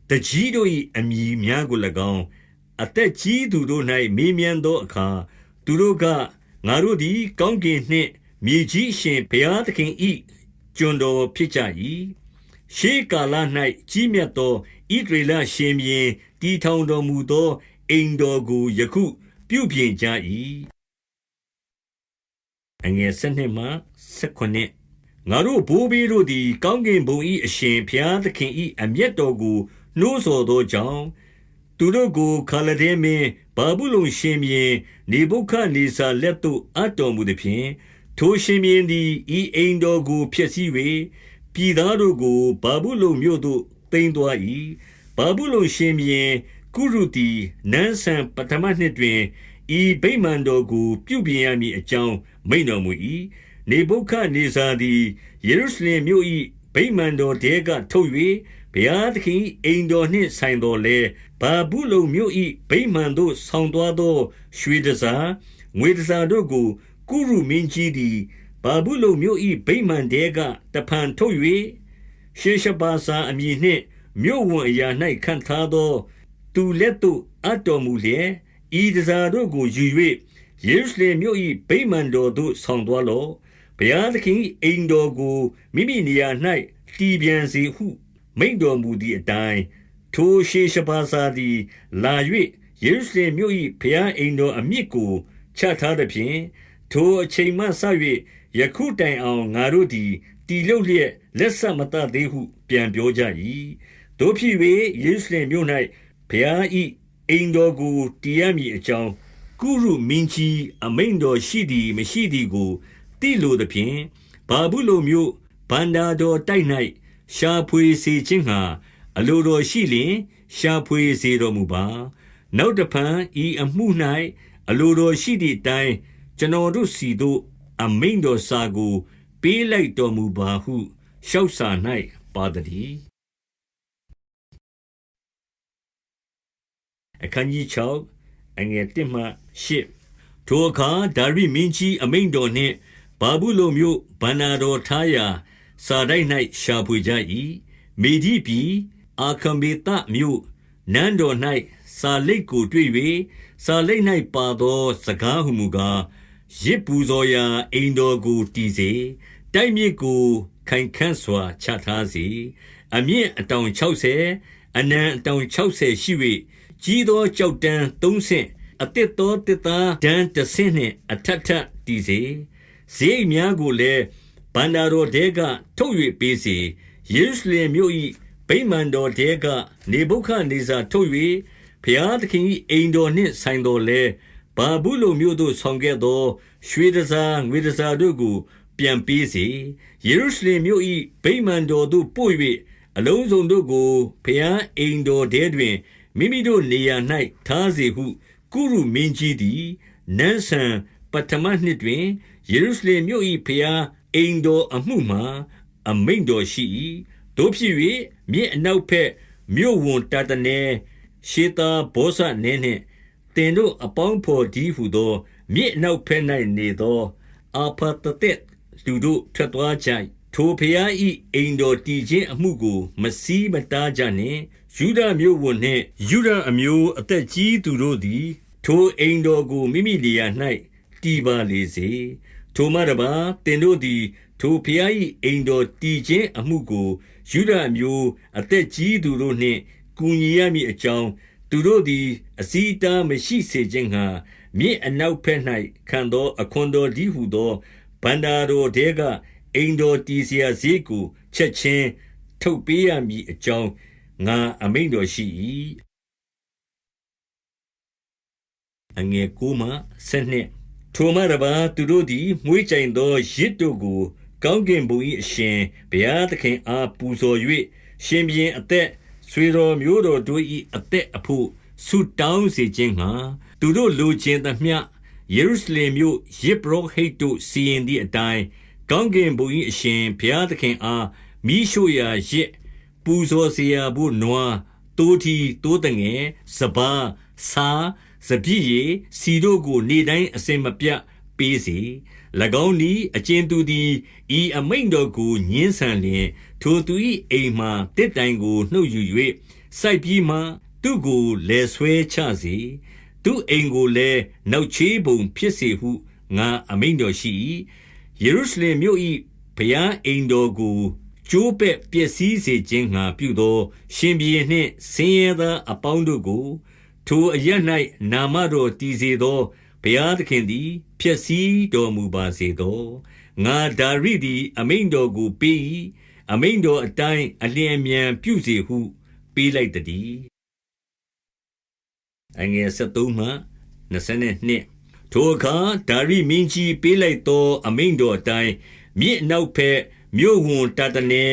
တကြီးတို့၏အမည်များကို၎င်းအသက်ကြီးသူတို့၌မေးမြန်းသောအခါသူတို့ကငါတို့သည်ကောင်းကင်နှင့်မြေကြီးရှင်ဘုရားသခင်၏ကျွန်တော်ဖြစ်ကြ၏ရှေးကာလ၌ကြီးမြတ်သောဣသရေလရှင်ဘုရင်တည်ထောင်တော်မူသောအိမ်တော်ကိုယခုပြုပြင်ကြ၏အငယ်7မှ9ငါတို့ဘိုးဘေးတို့သည်ကောင်းကင်ဘုံ၏အရှင်ဘုရားသခင်၏အမျက်တော်ကိုနှိုးဆော်သောကြောင့်သူတို့ကိုခါလဒဲမင်းဘာဘူးလုံရှင်ဘုရင်နေဗုခဒ်နေဇာလက်သို့အပ်တော်မူသည်ဖြင့်ထိုရှင်ဘုရင်သည်ဤအိမ်တော်ကိုဖျက်ဆီး၍ပြည်သားတို့ကိုဘာဘူးလုံမြို့သို့သိမ်းသွား၏ဘာဘူးလုံရှင်ဘုရင်ကုရုတီနန်းဆန်ပထမနှစ်တွင်ဤဗိမာန်တော်ကိုပြုပြင်ရမည်အကြောင်းမိန့်တော်မူ၏နေဗုခဒ်နေဇာသည်ယေရုရှလင်မြို့၏ဗိမာန်တော်ထဲကထုတ်၍ဘုရားသခင်အိမ်တော်နှင့်ဆိုင်တော်လဲဘာဘူးလုံမြို့၏ဗိမာန်သို့ဆောင်သွားသောရွှေတန်ဆာငွေတန်ဆာတို့ကိုကုရုမင်းကြီးသည်ဘာဘူးလုံမြို့၏ဗိမာန်ထဲကတဖန်ထုတ်၍ရှေရှဘာဇာအမည်နှင့်မြို့ဝန်အရာ၌ခန့်ထားသောသူလက်သို့အပ်တော်မူလျက်ဤတန်ဆာတို့ကိုယူ၍ယေရုရှလင်မြို့၏ဗိမာန်တော်သို့ဆောင်သွားလော့ဘုရားသခင်အိမ်တော်ကိုမိမိနေရာ၌တည်ပြန်စေဟုမိန့်တော်မူသည့်အတိုင်းထိုရှေရှဘာဇာသည်လာ၍ယေရုရှလင်မြို့၏ဘုရားအိမ်တော်အမြစ်ကိုချထားသဖြင့်ထိုအချိန်မှစ၍ယခုတိုင်အောင်ငါတို့သည်တည်လုပ်လျက်လက်ဆက်မတတ်သေးဟုပြန်ပြောကြ၏တို့ဖြစ်၍ယေရုရှလင်မြို့၌ဘုရား၏အိမ်တော်ကိုတည်ရမည်အကြောင်းကုရုမင်းကြီးအမိန်တော်ရှိသည်မရှိသည်ကိုတိလိုသဖြင့်ဘာဘူးလုံမြို့ဗန္ဒာတော်တိုက်၌ ရှာဖွေစေခြင်းဟာအလိုတော်ရှိလျင်ရှာဖွေစေတော်မူပါနောက်တဖန်ဤအမှု၌အလိုတော်ရှိသည့်အတိုင်းကျွန်တော်တို့စီတို့အမိန်တော်စာကိုပေးလိုက်တော်မူပါဟုရှောက်စာ၌ပါတည်းအခန်းကြီး6အငယ်1မှ8ထိုအခါဒါရိမင်းကြီးအမိန်တော်နှင့်ဘာဘူးလုံမြို့ဗန္နာတော်ထားရာစာတိုက်၌ရှာဖွေကြ၏မေဒီပြည်အာခမေတမြို့နန်းတော်၌စာလိပ်ကိုတွေ့၍စာလိပ်၌ပါသောစကားဟုမူကားရစ်ပူဇော်ရာအိမ်တော်ကိုတည်စေတိုက်မြစ်ကိုခိုင်ခန့်စွာချထားစေအမြင့်အတောင်60အနံအတောင်60ရှိ၍ကြီးသောကြောက်တန်း3ဆင့်အတစ်သောတစ်သားတန်း1ဆင့်နှင့်အထက်ထပ်တည်စေဈေးများကိုလည်းဗန္တာတော်တဲကထုတ်၍ပေးစေယေရုရှလင်မြို့၏ဗိမာန်တော်တဲကနေဗုခဒ်နေဇာထုတ်၍ဘုရားသခင်၏အိမ်တော်နှင့်ဆိုင်တော်လဲဘာဘူးလုံမြို့သို့ဆောင်ခဲ့သောရွှေတစားငွေတစားတို့ကိုပြန်ပေးစေယေရုရှလင်မြို့၏ဗိမာန်တော်သို့ပို့၍အလုံးစုံတို့ကိုဘုရားအိမ်တော်ထဲတွင်မိမိတို့နေရာ၌ထားစေဟုကုရုမင်းကြီးသည်နန်းဆန်ပထမနှစ်တွင်ယေရုရှလင်မြို့၏ဘုရားအိမ်တော်အမှုမှာအမိန့်တော်ရှိ၏တို့ဖြစ်၍မြစ်အနောက်ဘက်မြို့ဝန်တာတနဲရှေတာဘောဇနဲနှင့်တင်တို့အပေါင်းဖော်ဒီဟုသောမြစ်အနောက်ဘက်၌နေသောအာဖတသက်လူတို့ထွက်သွားကြထိုဖျားဤအိမ်တော်တည်ခြင်းအမှုကိုမစည်းမတားကြနှင့်ယူဒမြို့ဝန်နှင့်ယူဒအမျိုးအသက်ကြီးသူတို့သည်ထိုအိမ်တော်ကိုမိမိနေရာ၌တည်ပါလေစေထိုမှတပါတင်တို့သည်ထိုဖျားဤအိမ်တော်တည်ခြင်းအမှုကိုယူဒအမျိုးအသက်ကြီးသူတို့နှင့်ကူညီရမည်အကြောင်းသူတို့သည်အစည်းတားမရှိစေခြင်းငှာမြစ်အနောက်ဘက်၌ခံသောအခွန်တော်ဒီဟုသောဗန္တာတော်တဲကအိမ်တော်တည်เสียစည်းကိုချက်ချင်းထုတ်ပေးရမည်အကြောင်းငါအမိန့်တော်ရှိ၏အငယ်9မှ12ထိုမှတပါသူတို့သည်မွေးကြိမ်သောရစ်တို့ကိုကောင်းကင်ဘုံ၏အရှင်ဘုရားသခင်အားပူဇော်၍ရှင်ဘုရင်အသက်ဆွေတော်မျိုးတော်တို့၏အသက်အဖို့ဆုတောင်းစေခြင်းငှာသူတို့လိုချင်သမျှယေရုရှလင်မြို့ယစ်ပရောဟိတ်တို့စီရင်သည့်အတိုင်းကောင်းကင်ဘုံ၏အရှင်ဘုရားသခင်အားမိရှို့ရာရစ်ပူဇော်เสียဖို့နွားတိုးထီတိုးတငယ်စပါးဆာစပြည့်ရည်စီတို့ကိုနေတိုင်းအစင်မပြတ်ပေးစေ၎င်းသည်အကျဉ်သူသည်ဤအမိန့်တော်ကိုညှင်းဆန်လျင်ထိုသူ၏အိမ်မှတစ်တိုင်ကိုနှုတ်ယူ၍စိုက်ပြီးမှသူကိုလဲဆွဲချစေသူအိမ်ကိုလည်းနောက်ချေးပုံဖြစ်စေဟုငါအမိန့်တော်ရှိ၏ယေရုရှလင်မြို့၏ဘုရားအိမ်တော်ကိုကျိုးပဲ့ပျက်စီးစေခြင်းငှာပြုသောရှင်ဘုရင်နှင့်ဆင်းရဲသားအပေါင်းတို့ကိုထိုအရပ်၌နာမတော်တည်စေသောဘုရားသခင်သည်ဖျက်ဆီးတော်မူပါစေသောငါဒါရိသည်အမိန့်တော်ကိုပေး၏အမိန့်တော်အတိုင်းအလျင်အမြန်ပြုစေဟုပေးလိုက်တည်းအငယ်73မှ22ထိုအခါဒါရိမင်းကြီးပေးလိုက်သောအမိန့်တော်အတိုင်းမြစ်နောက်ဖက်မြို့ဝန်တာတနဲ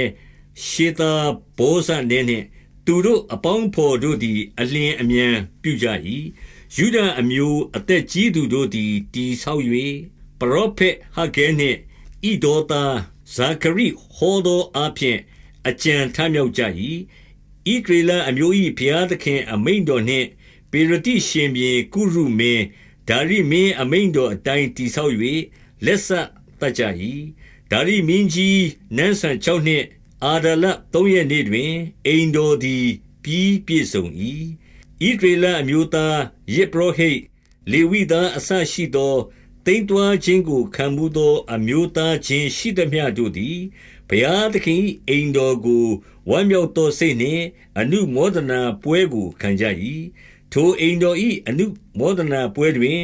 ရှေတာဘောဇနဲနှင့်သူတို့အပေါင်းဖော်တို့သည်အလျင်အမြန်ပြုကြ၏ယူဒအမျိုးအသက်ကြီးသူတို့သည်တည်ဆောက်၍ပရောဖက်ဟဂဲနှင့်ဣဒေါသားဇာခရိဟောသောအဖျင်အကြံထမြောက်ကြ၏ဣဒရေလအမျိုး၏ဘုရားသခင်အမိန့်တော်နှင့်ပေရတိရှင်ဘုရင်ကုရုမင်းဒါရိမင်းအမိန့်တော်အတိုင်းတည်ဆောက်၍လက်ဆက်တတ်ကြ၏ဒါရိမင်းကြီးနန်းဆန်6နှစ်အာဒလ3ရက်နေ့တွင်အိမ်တော်သည်ပြီးပြည့်စုံ၏ဣဒရေလအမျိုးသားယစ်ပရောဟိတ်လေဝိသားအစရှိသောတိမ်တွားခြင်းကိုခံမှုသောအမျိုးသားချင်းရှိသမျှတို့သည်ဘုရားသခင်အိမ်တော်ကိုဝမ်းမြောက်သောစိတ်နှင့်အနုမောဒနာပွဲကိုခံကြ၏ထိုအိမ်တော်၏အနုမောဒနာပွဲတွင်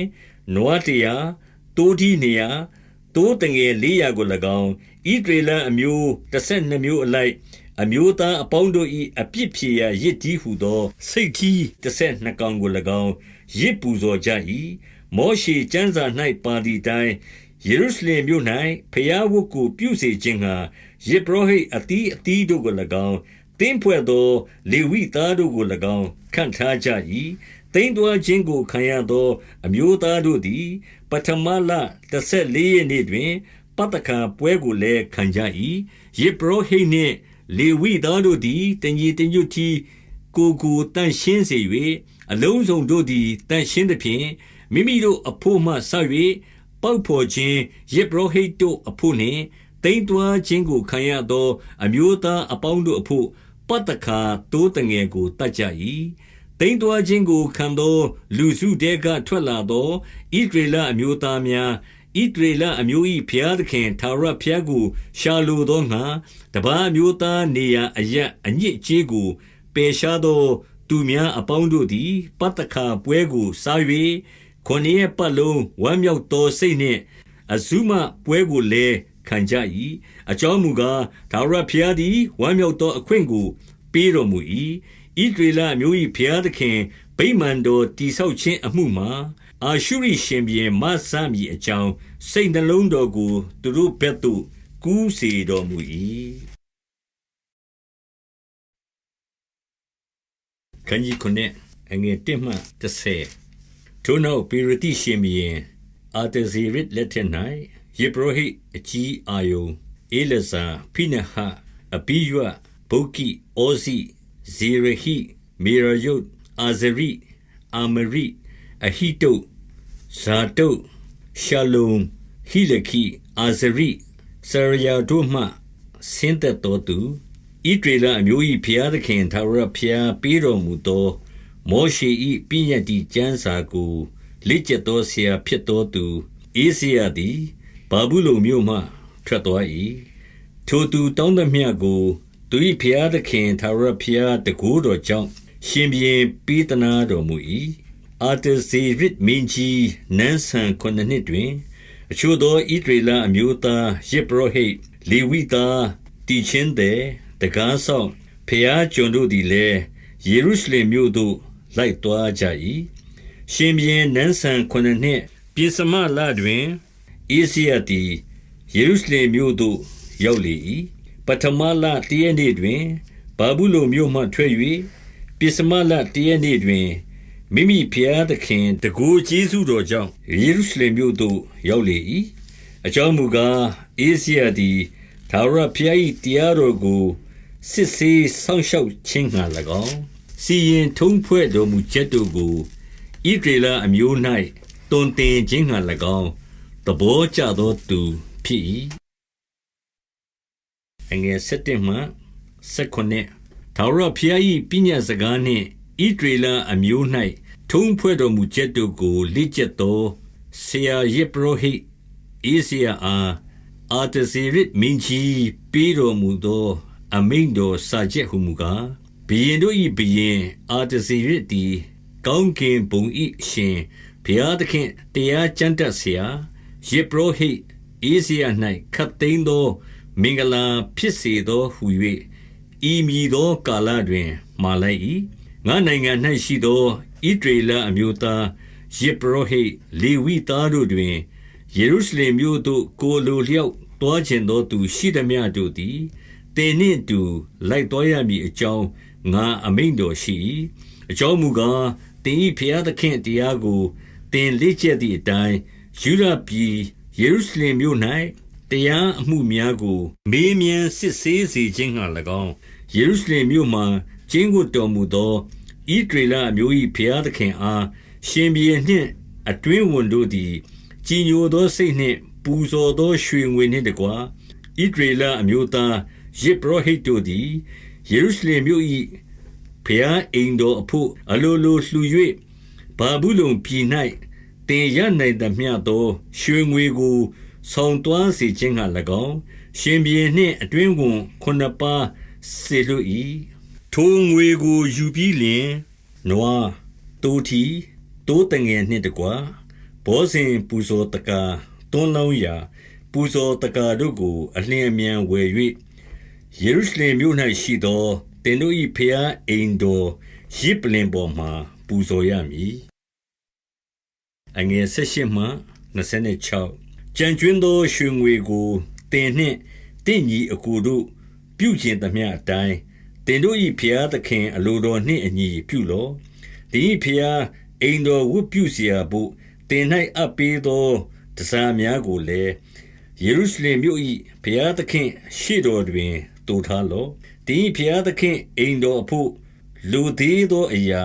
နွား100တိုးထီး200တိုးတငယ်400ကို၎င်းဣဒရေလအမျိုး12မျိုးအလိုက်အမျိုးသားအပေါင်းတို့၏အပြစ်ဖြေရာရစ်တီးဟုသောစိတ်ထီး12ကောင်ကို၎င်းရစ်ပူဇော်ကြ၏မောရှေကျမ်းစာ၌ပါသည့်တိုင် ယေရုရှလင်မြို့၌ဖျားဝတ်ကိုပြုစေခြင်းငှါယေဘရဟိအသီးအသီးတို့ကို၎င်းတင်းဖွဲ့သောလေဝိသားတို့ကို၎င်းခန့်ထားကြ၏တိမ်သွာခြင်းကိုခံရသောအမျိုးသားတို့သည်ပထမလ14ရက်နေ့တွင်ပတ္တခါပွဲကိုလည်းခံကြ၏ယေဘရဟိနှင့်လေဝိသားတို့သည်တညီတညွတ်တီကိုတန့်ရှင်းစေ၍အလုံးစုံတို့သည်တန့်ရှင်းသဖြင့်မိမိတို့အဖို့မှဆ၍ပေါက်ဖော်ခြင်းယေဘရဟိတို့အဖို့နှင့်တိမ်သွာခြင်းကိုခံရသောအမျိုးသားအပေါင်းတို့အဖို့ပတ္တခါတိုးတငယ်ကိုတတ်ကြ၏တိမ်သွာခြင်းကိုခံသောလူစုတဲကထွက်လာသောဣသရေလအမျိုးသားများဣသရေလအမျိုး၏ဘုရားသခင်ထာဝရဘုရားကိုရှာလိုသောငှါတပါးအမျိုးသားနေရာအရပ်အညစ်အကြေးကိုပယ်ရှားသောသူများအပေါင်းတို့သည်ပတ္တခါပွဲကိုစား၍ခொနည်းပတ်လုံးဝမ်းမြောက်သောစိတ်နှင့်အဇုမပွဲကိုလည်းခံကြ၏အကြောင်းမူကားထာဝရဘုရားသည်ဝမ်းမြောက်သောအခွင့်ကိုပေးတော်မူ၏ဣသရေလအမျိုး၏ဘုရားသခင်ဗိမာန်တော်တည်ဆောက်ခြင်းအမှုမှာအာရှုရိရှင်ဘုရင်မဆာမည်အကြောင်းစိတ်နှလုံးတော်ကိုသူတို့ဘက်သို့ကူးစေတော်မူ၏ခန်းကြီး9အငယ်1မှ10ထိုနောက်ပေရတိရှင်ဘုရင်အာတဇေရစ်လက်ထက်၌ယေဘရဟိအကြီးအာယုန်ဧလဇာဖိနဟအဘိယဗုကိဩဇိဇေရဟိမေရယုတ်အာဇရိအာမရိအဟိတုဇာတုရှလုံဟိလခိအာဇရိစရယာတို့မှဆင်းသက်တော်သူဣသရေလအမျိုး၏ဘုရားသခင်ထာဝရဘုရားပေးတော်မူသောမောရှေ၏ပညတ္တိကျမ်းစာကိုလက်ကျက်သောဆရာဖြစ်သောသူဧဇယသည်ဘာဗုလုန်မြို့မှထွက်သွား၏ထိုသူတောင်းသမျှကိုသူ၏ဘုရားသခင်ထာဝရဘုရားတန်ခိုးတော်ကြောင့်ရှင်ဘုရင်ပေးသနာတော်မူ၏အာတဇေရစ်မင်းကြီးနန်းဆန်9နှစ်တွင်အချို့သောဣသရေလအမျိုးသားယေဘရဟိလေဝိသားတီချင်းတဲ့တကားဆောင်ဖျားကျွန်တို့သည်လည်းယေရုရှလင်မြို့သို့လိုက်သွားကြ၏ရှင်ဘုရင်နန်းဆန်9နှစ်ပြင်စမလတွင်ဧဇယသည်ယေရုရှလင်မြို့သို့ရောက်လေ၏ပထမလတရက်နေ့တွင်ဘာဗုလုန်မြို့မှထွက်၍ပြင်စမလတရက်နေ့တွင်မိမိဘုရားသခင်တန်ခိုးကျေးဇူးတော်ကြောင့်ယေရုရှလင်မြို့သို့ရောက်လေ၏အကြောင်းမူကားဧဇယသည်ထာဝရဘုရား၏တရားတော်ကိုစစ်ဆေးစောင့်ရှောက်ခြင်းငှါ၎င်းစီရင်ထုံးဖွဲ့တော်မူချက်တို့ကိုဣသရေလအမျိုး၌တွင်တင်ခြင်းငှါ၎င်းသဘောကျသောသူဖြစ်၏အငယ်7မှ19ထာဝရဘုရား၏ပညတ်စကားနှင့်ဣသရေလအမျိုး၌ထုံးဖွဲ့တော်မူချက်တို့ကိုလက်ကျက်သောဆရာယေဘရဟိဧဇယအားအာတဇေရစ်မင်းကြီးပေးတော်မူသောအမိန့်တော်စာချက်ဟုမူကားဘုရင်တို့၏ဘုရင်အာတဇေရစ်သည်ကောင်းကင်ဘုံ၏ရှင်ဘုရားသခင်တရားကျမ်းတတ်ဆရာယေဘရဟိဧဇယ၌ခတ်သိမ်းသောမင်္ဂလာဖြစ်စေသောဟု၍ဤမည်သောကာလတွင်မှာလိုက်၏ငါနိုင်ငံ၌ရှိသောဣသရေလအမျိုးသားယေဘရဟိလေဝိသားတို့တွင်ယေရုရှလင်မြို့သို့ကိုလိုလျောက်တွားခြင်းသောသူရှိသမျှတို့သည်တင်နှင့်တူလိုက်တော်ရမည်အကြောင်းငါအမိန့်တော်ရှိ၏အကြောင်းမူကားတင်၏ဘုရားသခင်တရားကိုတင်လက်ကျက်သည့်အတိုင်းယူရပြည်ယေရုရှလင်မြို့၌တရားအမှုများကိုမေးမြန်းစစ်ဆေးစေခြင်းငှါ၎င်းယေရုရှလင်မြို့မှာကျင်းဝတ်တော်မူသောဣသရေလအမျိုး၏ဘုရားသခင်အားရှင်ဘုရင်နှင့်အတွင်းဝန်တို့သည်ကြည်ညိုသောစိတ်နှင့်ပူဇော်သောရွှေငွေနှင့်တကွာဣသရေလအမျိုးသားယေဘရဟိတ်တို့သည်ယေရုရှလင်မြို့၏ဘုရားအိမ်တော်အဖို့အလိုလိုလှူ၍ဘာဗုလုန်ပြည်၌တင်ရနိုင်သမျှသောရွှေငွေကိုဆောင်သွားစေခြင်းငှါ၎င်းရှင်ဘုရင်နှင့်အတွင်းဝန်9ပါးစေလွှတ်၏ထိုငွေကိုယူပြီးလျှင်နွားတိုးထီတိုးတငယ်နှင့်တကွာဘောဇဉ်ပူဇော်တကာတွန်းလောင်းရာပူဇော်တကာတို့ကိုအလျင်အမြန်ဝယ်၍ယေရုရှလင်မြို့၌ရှိသောတင်တို့၏ဘုရားအိမ်တော်ရစ်ပလင်ပေါ်မှပူဇော်ရမည်အငယ်18မှ26 ကြံကျွင်းသောရွှေငွေကိုတင်နှင့်တင့်ညီအကူတို့ပြုကျင်သမျှအတိုင်းတင်တို့၏ဖျားသခင်အလိုတော်နှင့်အညီပြုလော့တင်၏ဖျားအိမ်တော်ဝတ်ပြုเสียဖို့တင်၌အပ်ပေးသောတစားများကိုလည်းယေရုရှလင်မြို့၏ဖျားသခင်ရှေ့တော်တွင်တူထားလော့တင်၏ဖျားသခင်အိမ်တော်အဖို့လူသေးသောအရာ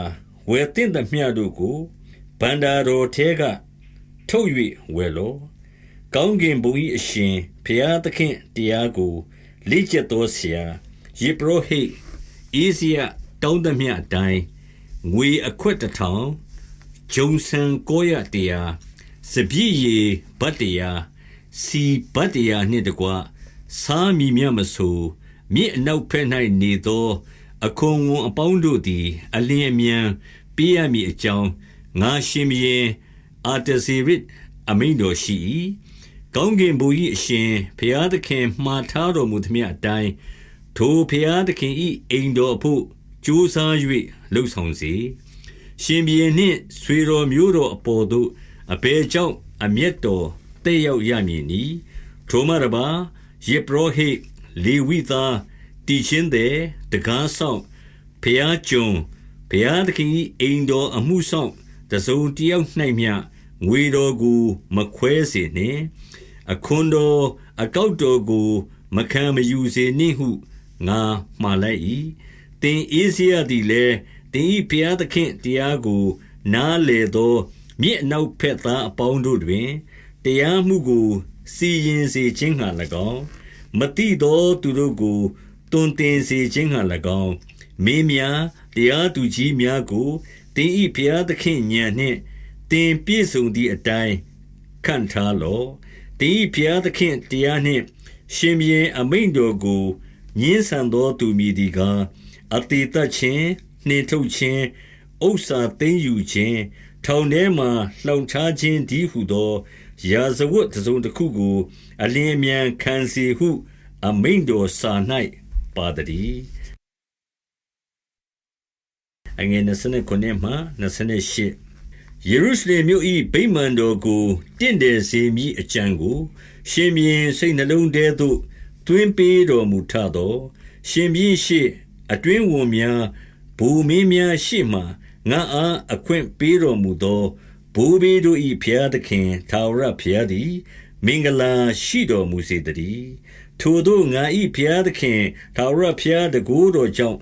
ဝယ်သင့်သမျှတို့ကိုဗန္တာတော်ထဲကထုတ်၍ဝယ်လော့ကောင်းကင်ဘုံ၏အရှင်ဖျားသခင်တရားကိုလေ့ကျက်သောဆရာယေဘရဟိအေးစရာတောင်းသမျှအတိုင်းငွေအခွက်1000ဂျုံဆန်900တရားစပြည့်ရည်ဘတ်တရားစီဘတ်တရားနှင့်တကွစားမီမြမဆိုမြစ်အနောက်ဖက်၌နေသောအခွန်ဝန်အပေါင်းတို့သည်အလင်းအမြန်ပေးရမည်အကြောင်းငါရှင်ဘုရင်အာတဇေရစ်အမိန့်တော်ရှိ၏ကောင်းကင်ဘုံ၏အရှင်ဘုရားသခင်မှားထားတော်မူသမျှအတိုင်းထိုဘုရားသခင်၏အိမ်တော်အဖို့ကြိုးစား၍လှုပ်ဆောင်စေရှင်ဘုရင်နှင့်ဆွေတော်မျိုးတော်အပေါ်သို့အဘယ်ကြောင့်အမျက်တော်တက်ရောက်ရမည်နည်းထိုမှတပါယေဘရဟိလေဝိသားတီချင်းတဲ့တကားဆောင်ဘုရားကျွန်ဘုရားသခင်၏အိမ်တော်အမှုဆောင်တစုံတယောက်၌မျှငွေတော်ကိုမခွဲစေနှင့်အခွန်တော်အကောက်တော်ကိုမခံမယူစေနှင့်ဟုငါမှားလိုက်၏တင်အေးစရာသည်လည်းတင်၏ဘုရားသခင်တရားကိုနားလေသောမြစ်အနောက်ဖက်သားအပေါင်းတို့တွင်တရားမှုကိုစီရင်စေခြင်းငှာ၎င်းမတိသောသူတို့ကိုတွင်တင်စေခြင်းငှာ၎င်းမင်းများတရားသူကြီးများကိုတင်၏ဘုရားသခင်ဉာဏ်နှင့်တင်ပြည့်စုံသည့်အတိုင်းခံထားလော့တင်၏ဘုရားသခင်တရားနှင့်ရှင်ဘုရင်အမိန့်တော်ကိုညှင်းဆန်သောသူမည်သည်ကားအတေတတ်ခြင်းနှင်ထုတ်ခြင်းဥစ္စာသိမ်းယူခြင်းထောင်ထဲမှလှောင်ချခြင်းဒီဟုသောရာဇဝတ်တစုံတစ်ခုကိုအလင်းအမြန်ခံစေဟုအမိန့်တော်စာ၌ပါတည်းအငယ်29မှ28ယေရုရှလင်မြို့၏ဗိမာန်တော်ကိုတင့်တယ်စေမည်အကြံကိုရှင်ဘုရင်စိတ်နှလုံးထဲသို့သွင်းပေးတော်မူထသောရှင်ဘုရင်ရှိအတွင်းဝန်များဘူမင်းများရှိမှငါအားအခွင့်ပေးတော်မူသောဘိုးဘေးတို့၏ဘုရားသခင်ထာဝရဘုရားသည်မင်္ဂလာရှိတော်မူစေတည်းထိုတို့ငါ၏ဘုရားသခင်ထာဝရဘုရားတကူတော်ကြောင့်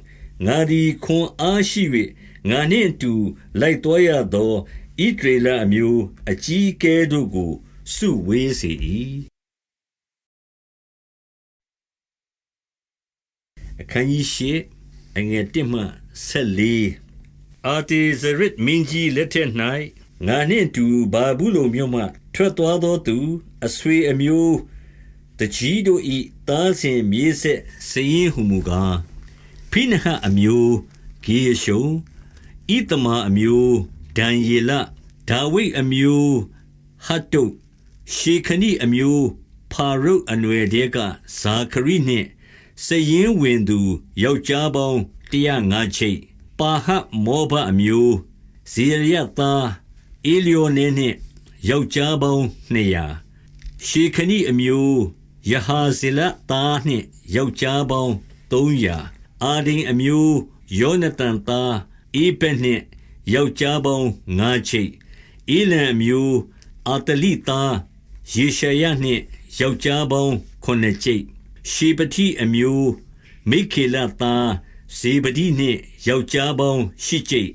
ငါသည်ခွန်အားရှိ၍ငါနှင့်တူလိုက်တော်ရသောဣသရေလအမျိုးအကြီးအကဲတို့ကိုစုဝေးစေ၏အခန်းကြီး၈အငယ်1မှ14အာတေဇရစ်မင်းကြီးလက်ထက်၌ငါနှင့်တူဘာဘူးလုံမြို့မှထွက်သွားသောသူအဆွေအမျိုးတကြီးတို့၏သားစဉ်မြေးဆက်စည်ရင်ဟုမူကားဖိနဟတ်အမျိုးဂေရရှုံဣတမာအမျိုးဒံယေလဒါဝိဒ်အမျိုးဟတ္တုရှေခနိအမျိုးဖာရုတ်အနွယ်တဲကဇာခရိနှင့်စရင်ဝင်သူယောက်ျားပေါင်း105ချိတ်ပါဟမောဘအမျိုးဇေရယသားအေလျောနေနှင့်ယောက်ျားပေါင်း200ရှေခနိအမျိုးယဟာဇေလသားနှင့်ယောက်ျားပေါင်း300အာဒိန်အမျိုးယောနသန်သားအေပက်နှင့်ယောက်ျားပေါင်း9ချိတ်အေလံအမျိုးအာတလိသားယေရှယနှင့်ယောက်ျားပေါင်း9ချိတ်ရှေပတိအမျိုးမိခေလသားဇေဗဒိနှင့်ယောက်ျားပေါင်း10ချိတ်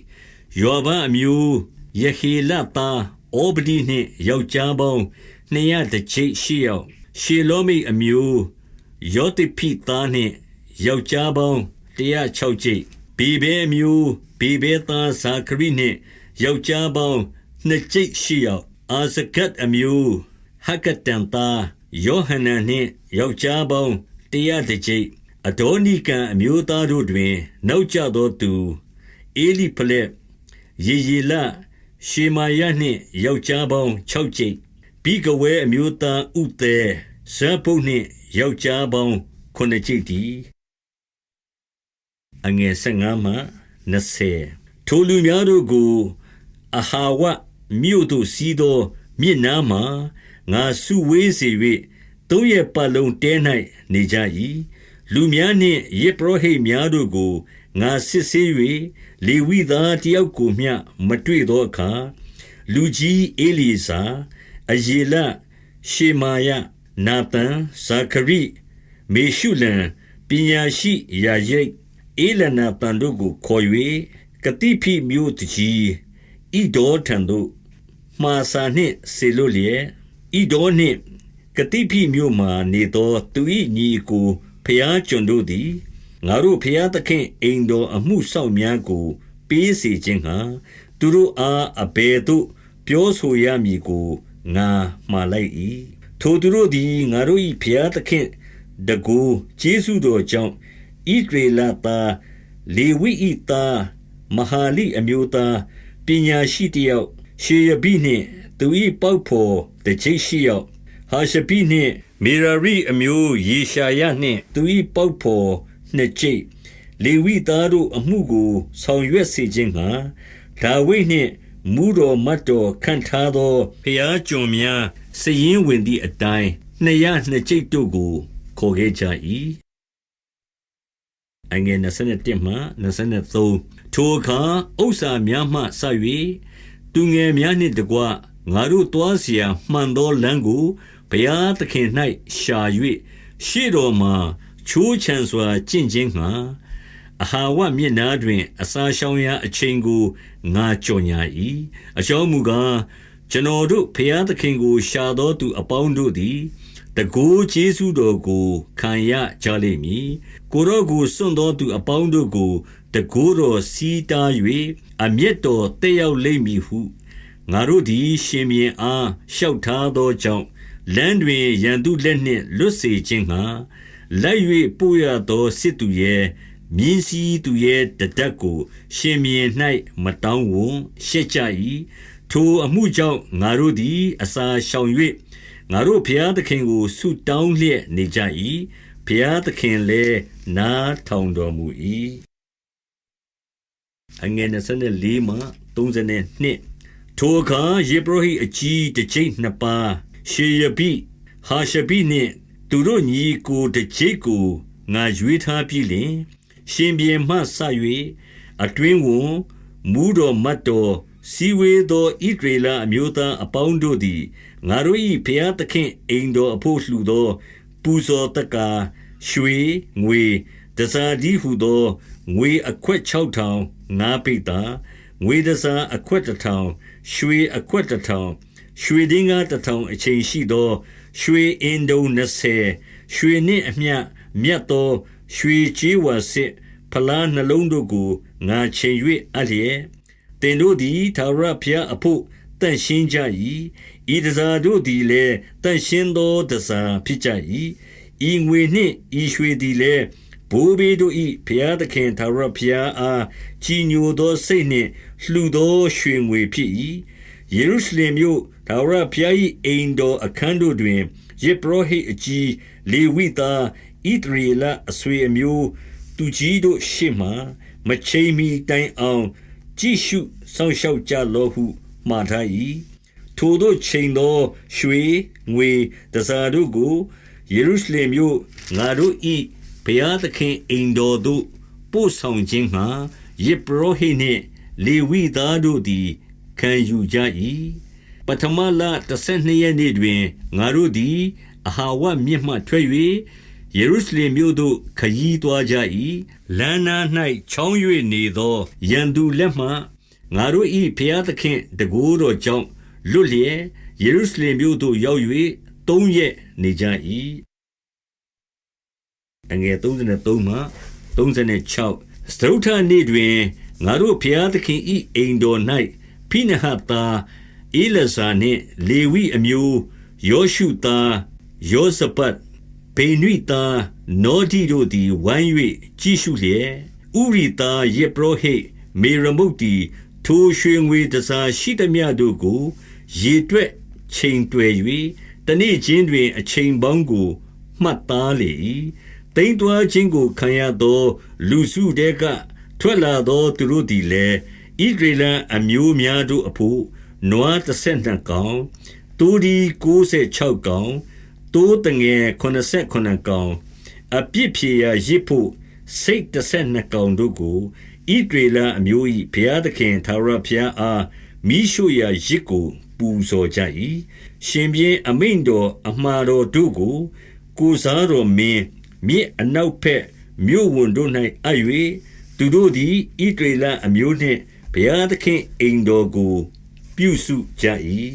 ယောဘအမျိုးယေဟေလသားဩဗဒိနှင့်ယောက်ျားပေါင်း200ချိတ်8ယောက်ရှေလောမိအမျိုးယောတိဖိသားနှင့်ယောက်ျားပေါင်း106ချိတ်ဘေဘဲအမျိုးဘေဘဲသားဇာခရိနှင့်ယောက်ျားပေါင်း2ချိတ်8ယောက်အာဇဂတ်အမျိုးဟကတန်သားယောဟနန်နှင့်ယောက်ျားပေါင်း100ချိတ်အဒေါနိကံအမျိုးသားတို့တွင်နောက်ကျသောသူအေလိဖလက်ယေယေလရှေမာယနှင့်ယောက်ျားပေါင်း6ချိတ်ဘိဂဝဲအမျိုးသားဥသဲဇာပုနှင့်ယောက်ျားပေါင်း9ချိတ်တည်းအငယ်15မှ20ထိုလူများတို့ကိုအဟာဝမြို့သို့စီးသောမြစ်နားမှ ငါစုဝေးစေ၍သုံးရက်ပတ်လုံးတဲ၌နေကြ၏လူများနှင့်ယေဘရဟိတ်များတို့ကိုငါစစ်ဆေး၍လေဝိသားတယောက်ကိုမျှမတွေ့သောအခါလူကြီးအေလီစာအယေလရှေမာယနာသန်ဇာခရိမေရှုလံပညာရှိယာရိတ်အေလနာသန်တို့ကိုခေါ်၍ကတိဖိမြို့တကြီးဣဒေါထံသို့မှာစာနှင့်ဆေလွလျက်ဣဒေါနှင့်ကတိဖိမြို့မှနေသောသူ၏ညီကိုဖျားကျွန်တို့သည်ငါတို့ဖျားသခင်အိမ်တော်အမှုဆောင်များကိုပေးစေခြင်းဟာသူတို့အားအဘယ်သို့ပြောဆိုရမည်ကိုငါမှားလိုက်၏ထိုသူတို့သည်ငါတို့၏ဖျားသခင်တကူကျေးဇူးတော်ကြောင့်ဣဒရေလသားလေဝိဤသားမဟာလိအမျိုးသားပညာရှိတယောက်ရှေယဘိနှင့်သူ၏ပေါက်ဖော်တကျိတ်ရှိယောက်ဟာရှဘိနှင့်မေရာရိအမျိုးယေရှာယနှင့်သူ၏ပေါက်ဖော်နှစ်ကျိတ်လေဝိသားတို့အမှုကိုဆောင်ရွက်စေခြင်းငှာဒါဝိဒ်နှင့်မူတော်မတ်တော်ခန့်ထားသောဖျားကျွန်များစည်ရင်ဝင်သည့်အတိုင်း202ကျိတ်တို့ကိုခေါ်ခဲ့ကြ၏အငယ်21မှ23ထိုအခါဥစ္စာများမှဆ၍သူငယ်များနှင့်တကွငါတို့သွားเสียမှန်သောလမ်းကိုဘုရားသခင်၌ရှာ၍ရှေ့တော်မှာချိုးချံစွာကျင့်ခြင်းငှာအဟာဝမျက်နာတွင်အစာရှောင်ရာအချိန်ကိုငါကြော်ညာ၏အကြောင်းမူကားကျွန်တော်တို့ဘုရားသခင်ကိုရှာသောသူအပေါင်းတို့သည်တကိုးကျေးဇူးတော်ကိုခံရကြလိမ့်မည်ကိုရောကိုစွန့်သောသူအပေါင်းတို့ကိုတကိုးတော်စီးတား၍အမျက်တော်တက်ရောက်လိမ့်မည်ဟုငါတို့သည်ရှင်မြင်းအားလျှောက်ထားသောကြောင့်လမ်းတွင်ရန်သူလက်နှင့်လွတ်စေခြင်းငှာလိုက်၍ပို့ရသောစစ်သူရဲ့မြင်းစည်းသူရဲ့တဒတ်ကိုရှင်မြင်း၌မတောင်းဝန်ရှက်ကြ၏ထိုအမှုကြောင့်ငါတို့သည်အစာရှောင်၍ငါတို့ဘုရားသခင်ကိုဆုတောင်းလျက်နေကြ၏ဘုရားသခင်လည်းနားထောင်တော်မူ၏အငယ်24မှ32ထိုအခါယေဘရဟိအကြီးတစ်ကျိတ်နှစ်ပါးရှေယဘိဟာရှဘိနှင့်သူတို့ညီကိုတစ်ကျိတ်ကိုငါရွေးထားပြီးလျှင်ရှင်ပြန်မှဆ၍အတွင်းဝန်မူတော်မတ်တော်စီဝေသောဣဒရေလအမျိုးသားအပေါင်းတို့သည်ငါတို့၏ဘုရားသခင်အိမ်တော်အဖို့လှူသောပူဇော်တက္ကာရွှေငွေတစားဒီဟုသောငွေအခွက်6000ငါးပိတ်တာငွေတစားအခွက်1000ရွှေအခွက်1000ရွှေဒင်းကား1000အချိန်ရှိသောရွှေအင်တုံ20ရွှေနှင့်အမျှမြတ်သောရွှေကြေးဝါစစ်ဖလားနှလုံးတို့ကိုငါချိန်၍အလျက်တင်တို့သည်သာရဖျားအဖို့တန့်ရှင်းကြ၏ဤတစားတို့သည်လည်းတန့်ရှင်းသောတစားဖြစ်ကြ၏ဤငွေနှင့်ဤရွှေသည်လည်းဘိုးဘေးတို့၏ဘုရားသခင်သာရဖျားအားကြည်ညိုသောစိတ်နှင့်လှူသောရွှေငွေဖြစ်၏ယေရုရှလင်မြို့သာရဖျား၏အိမ်တော်အခန်းတို့တွင်ယေဘရဟိအကြီးလေဝိသားဣသရေလအဆွေအမျိုးသူကြီးတို့ရှေ့မှမချိန်မီတိုင်အောင်ကြည့်ရှုစောင့်ရှောက်ကြလောဟုမှားထား၏ထိုတို့ချိန်သောရွှေငွေတစားတို့ကိုယေရုရှလင်မြို့ငါတို့၏ဘုရားသခင်အိမ်တော်သို့ပို့ဆောင်ခြင်းငှာယေဘရဟိနှင့်လေဝိသားတို့သည်ခံယူကြ၏ပထမလ12ရက်နေ့တွင်ငါတို့သည်အဟာဝမြစ်မှထွက်၍ယေရုရှလင်မြို့သို့ခရီးသွားကြ၏လမ်းနား၌ချောင်း၍နေသောရန်သူလက်မှငါတို့၏ဘုရားသခင်တန်ခိုးတော်ကြောင့်လွတ်လျက်ယေရုရှလင်မြို့သို့ရောက်၍3ရက်နေကြ၏အငယ်33မှ36စတုထနေ့တွင်ငါတို့ဘုရားသခင်၏အိမ်တော်၌ဖိနဟတ်သားဧလဇာနှင့်လေဝိအမျိုးယောရှုသားယောဇပတ်ဗေနွိသားနောဒိတို့သည်ဝိုင်း၍ကြည့်ရှုလျက်ဥရိသားယေဘရဟိမေရမုတ်သည်ထိုရွှေငွေတစားရှိသမျှတို့ကိုရေတွက်ချိန်တွယ်၍တနေ့ချင်းတွင်အချိန်ပေါင်းကိုမှတ်သားလေ၏တိမ်တွားခြင်းကိုခံရသောလူစုတဲကထွက်လာသောသူတို့သည်လည်းဣဒရေလအမျိုးများတို့အဖို့နွား32ကောင် တိုးဒီ96ကောင်တိုးတငယ်89ကောင်အပြစ်ဖြေရာရစ်ဖို့စိတ်12ကောင်တို့ကိုဣဒရေလအမျိုး၏ဘုရားသခင်ထာဝရဘုရားအားမိရှုရာရစ်ကိုပူဇော်ကြ၏ရှင်ဘုရင်အမိန့်တော်အမှားတော်တို့ကိုကိုစားတော်မင်းမြစ်အနောက်ဘက်မြို့ဝန်တို့၌အပ်၍သူတို့သည်ဣဒရေလအမျိုးနှင့်ဘုရားသခင်အိမ်တော်ကိုပြုစုကြ၏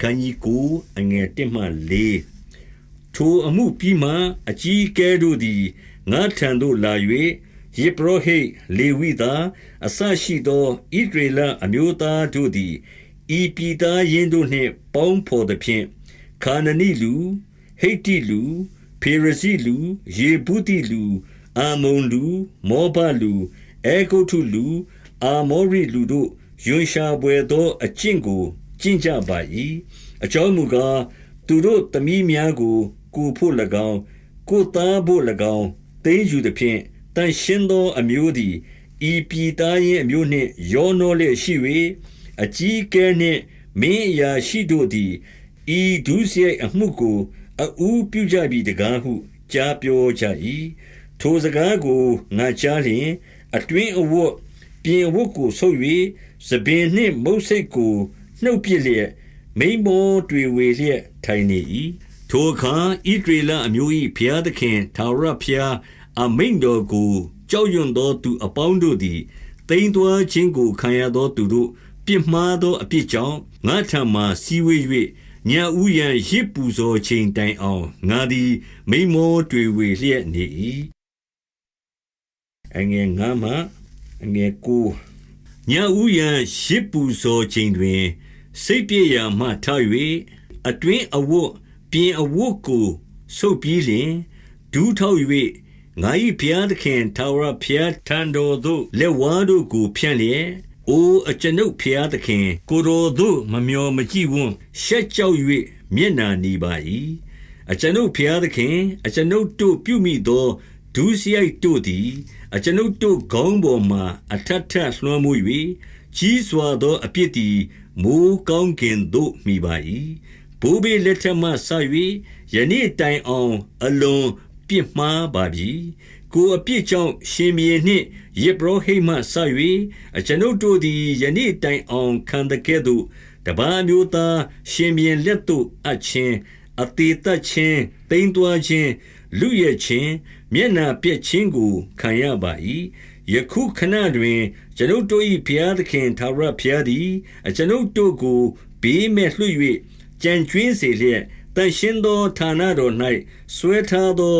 ခန်းကြီးကိုအငယ်1မှ4ထိုအမှုပြီးမှအကြီးအကဲတို့သည်ငါထံသို့လာ၍ယေဘရဟိတ်လေဝိသားအစရှိသောဣဒရေလအမျိုးသားတို့သည်ဤပြည်သားရင်းတို့နှင့်ပေါင်းဖော်သဖြင့်ခါနနိလူဟိတ္တိလူဖေရဇိလူယေဗုတိလူအာမုန်လူမောဘလူအေဂုတ်ထုလူအာမောရိလူတို့ယွန်ရှာပွေသောအကျင့်ကိုကျင့်ကြပါ၏အကြောင်းမူကားသူတို့သမီးများကိုကိုဖို့၎င်းကိုသားဖို့၎င်းသိမ်းယူသည်ဖြင့်တန်ရှင်းသောအမျိုးသည်ဤပြည်သားရင်အမျိုးနှင့်ရောနှောလျက်ရှိ၍အကြီးကဲနှင့်မင်းအရာရှိတို့သည်ဤဒုစရိုက်အမှုကိုအူးပြုကြပြီတကားဟုကြားပြောကြ၏ထိုစကားကိုငါကြားလျင်အတွင်းအဝတ်ပြင်အဝတ်ကိုဆုပ်၍သပင်နှင့်မုတ်ဆိတ်ကိုနှုတ်ပစ်လျက်မိန်မောတွေဝေလျက်ထိုင်နေ၏ထိုအခါဣဒရေလအမျိုး၏ဘုရားသခင်ထာဝရဘုရားအမိန့်တော်ကိုကြောက်ရွံ့သောသူအပေါင်းတို့သည်တိမ်သွာခြင်းကိုခံရသောသူတို့ပြစ်မှားသောအပြစ်ကြောင့်ငါထံမှစီဝေး၍ညဥ်ရန်ရစ်ပူဇော်ချိန်တိုင်အောင်ငါသည်မိန်မောတွေဝေလျက်နေ၏အငယ်9မှအငယ်9ညဥ်ရန်ရစ်ပူဇော်ချိန်တွင်စိတ်ပြေရာမှထ၍အတွင်းအဝတ်ပြင်အဝတ်ကိုဆုပ်ပြီးလျင်ဒူးထောက်၍ငါ၏ဘုရားသခင်ထာဝရဘုရားထံတော်သို့လက်ဝါးတို့ကိုဖြန့်လျက်အိုအကျွန်ုပ်ဘုရားသခင်ကိုယ်တော်သို့မမျှော်မကြည့်ဝံ့ရှက်ကြောက်၍မျက်နာနေပါ၏အကျွန်ုပ်ဘုရားသခင်အကျွန်ုပ်တို့ပြုမိသောဒုစရိုက်တို့သည်အကျွန်ုပ်တို့ခေါင်းပေါ်မှအထက်ထက်လွှမ်းမိုး၍ကြီးစွာသောအပြစ်သည်မိုးကောင်းကင်သို့မှီပါ၏ဘိုးဘေးလက်ထက်မှဆ၍ယနေ့တိုင်အောင်အလွန်ပြစ်မှားပါပြီကိုအပြစ်ကြောင့်ရှင်ဘုရင်နှင့်ယေဘရဟိတ်မှဆ၍အကျွန်ုပ်တို့သည်ယနေ့တိုင်အောင်ခံတကဲ့သို့တပါးမျိုးသားရှင်ဘုရင်လက်သို့အပ်ခြင်းအသေးသက်ခြင်းတိမ်သွာခြင်းလူရဲ့ခြင်းမျက်နာပြက်ခြင်းကိုခံရပါ၏ယခုခဏတွင်ကျွန်ုပ်တို့၏ဘုရားသခင်ထာဝရဘုရားသည်အကျွန်ုပ်တို့ကိုဘေးမဲ့လွှတ်၍ကြံကျွင်းစေလျက်တန်ရှင်းသောဌာနတော်၌ဆွဲထားသော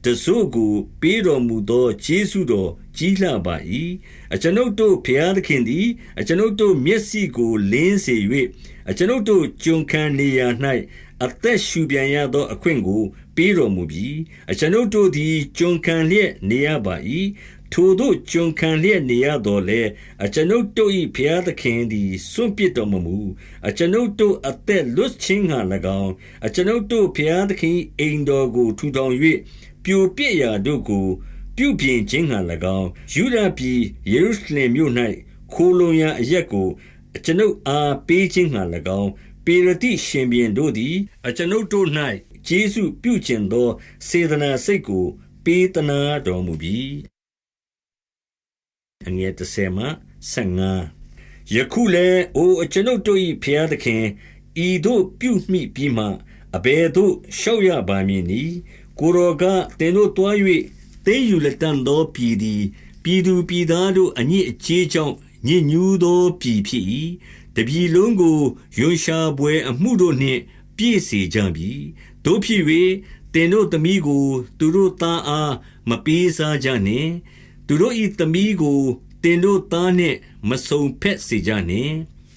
တစို့ကိုပေးတော်မူသောကျေးဇူးတော်ကြီးလှပါ၏အကျွန်ုပ်တို့ဘုရားသခင်သည်အကျွန်ုပ်တို့မျက်စိကိုလင်းစေ၍အကျွန်ုပ်တို့ကျွန်ခံနေရာ၌အသက်ရှူပြန်ရသောအခွင့်ကိုပေးတော်မူပြီးအကျွန်ုပ်တို့သည်ကျွန်ခံလျက်နေရပါ၏ထိုတို့ကျွန်ခံလျက်နေရတော်လဲအကျွန်ုပ်တို့၏ဘုရားသခင်သည်စွန့်ပစ်တော်မမူအကျွန်ုပ်တို့အသက်လွတ်ခြင်းငှာ၎င်းအကျွန်ုပ်တို့ဘုရားသခင်အိမ်တော်ကိုထူထောင်၍ပြိုပြစ်ရာတို့ကိုပြုပြင်ခြင်းငှာ၎င်းယူဒပြည်ယေရုရှလင်မြို့၌ခိုလုံရာအရက်ကိုအကျွန်ုပ်အားပေးခြင်းငှာ၎င်းပေရတိရှင်ဘုရင်တို့သည်အကျွန်ုပ်တို့၌ကျေးဇူးပြုခြင်းသောစေတနာစိတ်ကိုပေးသနာတော်မူပြီအငယ်30မှ15ယခုလည်းအိုအကျွန်ုပ်တို့၏ဘုရားသခင်ဤသို့ပြုမိပြီးမှအဘယ်သို့ရှောက်ရပါမည်နည်းကိုရောကတင်တို့တွား၍သိယူလက်တန်သောပြည်သည်ပြည်သူပြည်သားတို့အညစ်အကြေးကြောင့်ညစ်ညူးသောပြည်ဖြစ်၏တပြည်လုံးကိုယွန်ရှာပွဲအမှုတို့နှင့်ပြည့်စေကြပြီတို့ဖြစ်၍တင်တို့သမီးကိုသူတို့သားအားမပေးစားကြနှင့်သူတို့၏သမီးကိုတင်တို့သားနှင့်မဆုံဖက်စေကြနှင့်